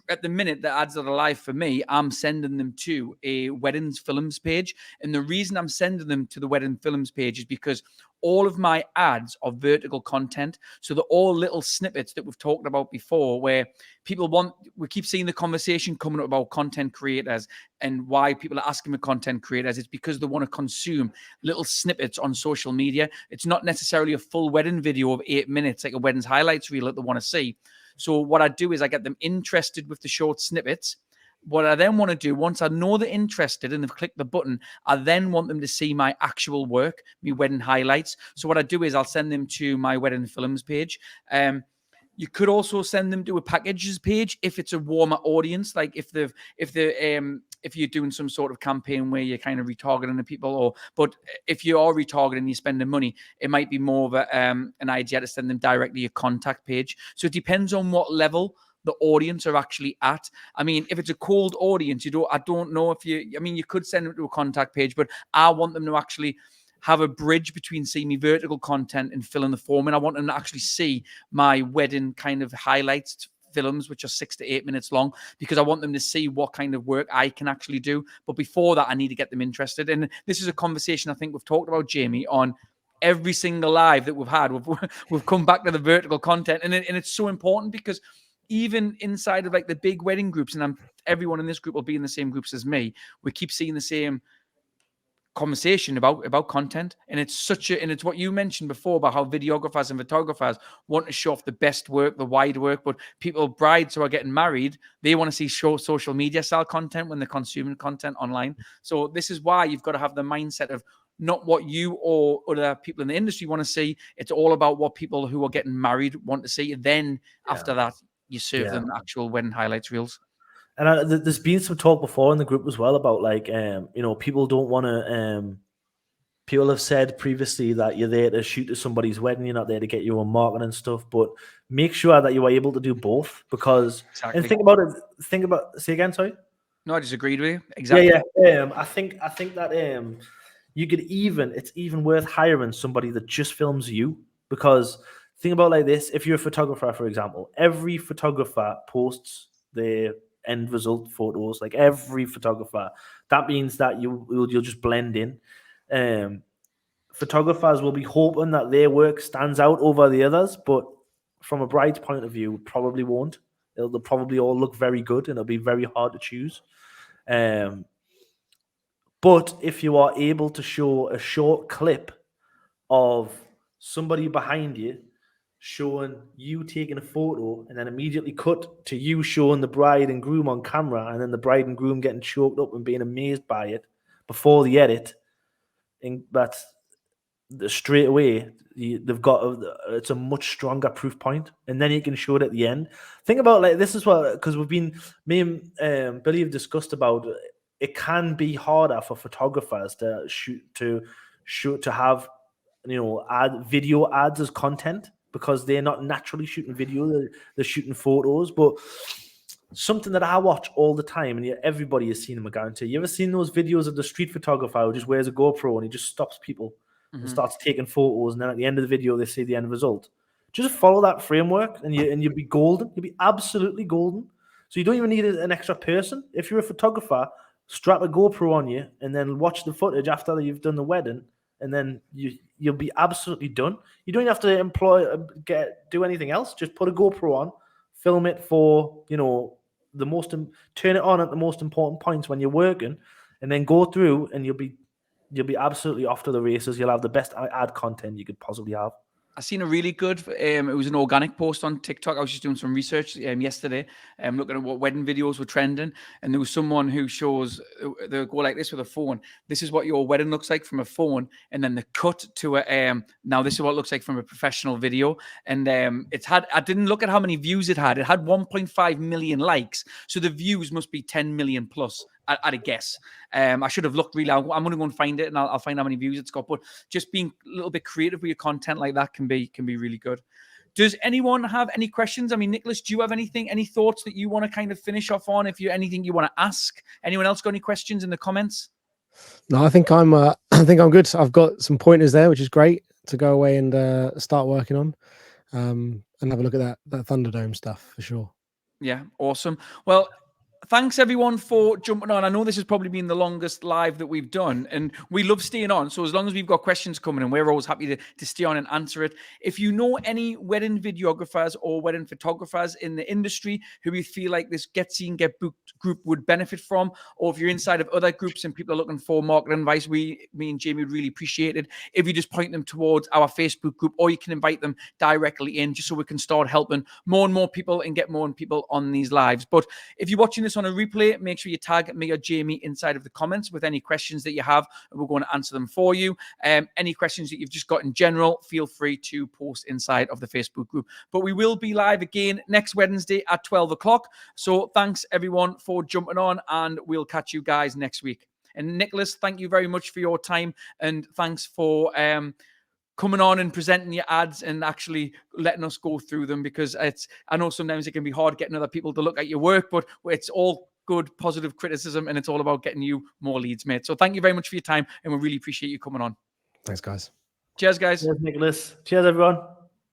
at the minute, the ads that are live for me, I'm sending them to a weddings films page. And the reason I'm sending them to the wedding films page is because all of my ads are vertical content. So they're all little snippets that we've talked about before, where we keep seeing the conversation coming up about content creators and why people are asking for content creators. It's because they want to consume little snippets on social media. It's not necessarily a full wedding video of 8 minutes, like a wedding's highlights reel that they want to see. So what I do is I get them interested with the short snippets. What I then want to do, once I know they're interested and they've clicked the button, I then want them to see my actual work, my wedding highlights. So what I do is I'll send them to my wedding films page. You could also send them to a packages page if it's a warmer audience, like if you're doing some sort of campaign where you're kind of retargeting the people, but if you are retargeting, you're spending money, it might be more of an idea to send them directly a contact page. So it depends on what level the audience are actually at. I mean, if it's a cold audience, I don't know if you could send them to a contact page, but I want them to actually have a bridge between seeing me vertical content and filling the form. And I want them to actually see my wedding kind of highlights films, which are 6 to 8 minutes long, because I want them to see what kind of work I can actually do. But before that, I need to get them interested. And this is a conversation I think we've talked about, Jamie, on every single live that we've had. We've come back to the vertical content. And it's so important because even inside of like the big wedding groups, and everyone in this group will be in the same groups as me, we keep seeing the same conversation about content. And it's what you mentioned before about how videographers and photographers want to show off the best work, the wide work, but brides who are getting married, they want to see social media style content when they're consuming content online. So this is why you've got to have the mindset of not what you or other people in the industry want to see. It's all about what people who are getting married want to see. And then after that, you serve them actual wedding highlights reels. And there's been some talk before in the group as well about like, people don't want to. People have said previously that you're there to shoot to somebody's wedding. You're not there to get your own marketing and stuff. But make sure that you are able to do both, because exactly. And think about it. Say again, sorry. No, I disagreed with you. Exactly. Yeah. I think that it's even worth hiring somebody that just films you, because think about like this: if you're a photographer, for example, every photographer posts their end result photos. Like every photographer, that means that you'll just blend in. Photographers will be hoping that their work stands out over the others, but from a bride's point of view, probably won't. They'll probably all look very good, and it'll be very hard to choose. But if you are able to show a short clip of somebody behind you showing you taking a photo, and then immediately cut to you showing the bride and groom on camera, and then the bride and groom getting choked up and being amazed by it before the edit, and that's straight away they've got it's a much stronger proof point, and then you can show it at the end. Think about like this as well, because me and Billy have discussed about it can be harder for photographers to have video ads as content, because they're not naturally shooting video, they're shooting photos. But something that I watch all the time, and everybody has seen them, I guarantee. You ever seen those videos of the street photographer who just wears a GoPro and he just stops people and starts taking photos, and then at the end of the video they see the end result? Just follow that framework and you'll be golden. You'll be absolutely golden. So you don't even need an extra person. If you're a photographer, strap a GoPro on you and then watch the footage after you've done the wedding, and then you'll be absolutely done. You don't even have to do anything else. Just put a GoPro on, film it for turn it on at the most important points when you're working, and then go through, and you'll be absolutely off to the races. You'll have the best ad content you could possibly have. I seen a really good, it was an organic post on TikTok. I was just doing some research yesterday, looking at what wedding videos were trending. And there was someone who shows, they'll go like this with a phone. This is what your wedding looks like from a phone. And then the cut to now this is what it looks like from a professional video. And I didn't look at how many views it had. It had 1.5 million likes. So the views must be 10 million plus. At a guess. I should have looked really. I'm going to go and find it, and I'll find how many views it's got. But just being a little bit creative with your content like that can be really good. Does anyone have any questions? I mean, Nicholas, do you have any thoughts that you want to kind of finish off on? If you anything you want to ask, anyone else got any questions in the comments? No, I think I'm good. I've got some pointers there, which is great to go away and start working on, and have a look at that Thunderdome stuff for sure. Yeah, awesome. Well, thanks everyone for jumping on. I know this has probably been the longest live that we've done, and we love staying on. So as long as we've got questions coming in, we're always happy to stay on and answer it. If you know any wedding videographers or wedding photographers in the industry who you feel like this Get Seen, Get Booked group would benefit from, or if you're inside of other groups and people are looking for marketing advice, me and Jamie would really appreciate it if you just point them towards our Facebook group, or you can invite them directly in, just so we can start helping more and more people and get more people on these lives. But if you're watching this on a replay, make sure you tag me or Jamie inside of the comments with any questions that you have, and we're going to answer them for you. Any questions that you've just got in general, feel free to post inside of the Facebook group. But we will be live again next Wednesday at 12 o'clock. So thanks everyone for jumping on, and we'll catch you guys next week. And Nicholas, thank you very much for your time, and thanks for coming on and presenting your ads and actually letting us go through them, because I know sometimes it can be hard getting other people to look at your work, but it's all good, positive criticism, and it's all about getting you more leads, mate. So thank you very much for your time, and we really appreciate you coming on. Thanks, guys. Cheers, guys. Cheers, Nicholas. Cheers, everyone.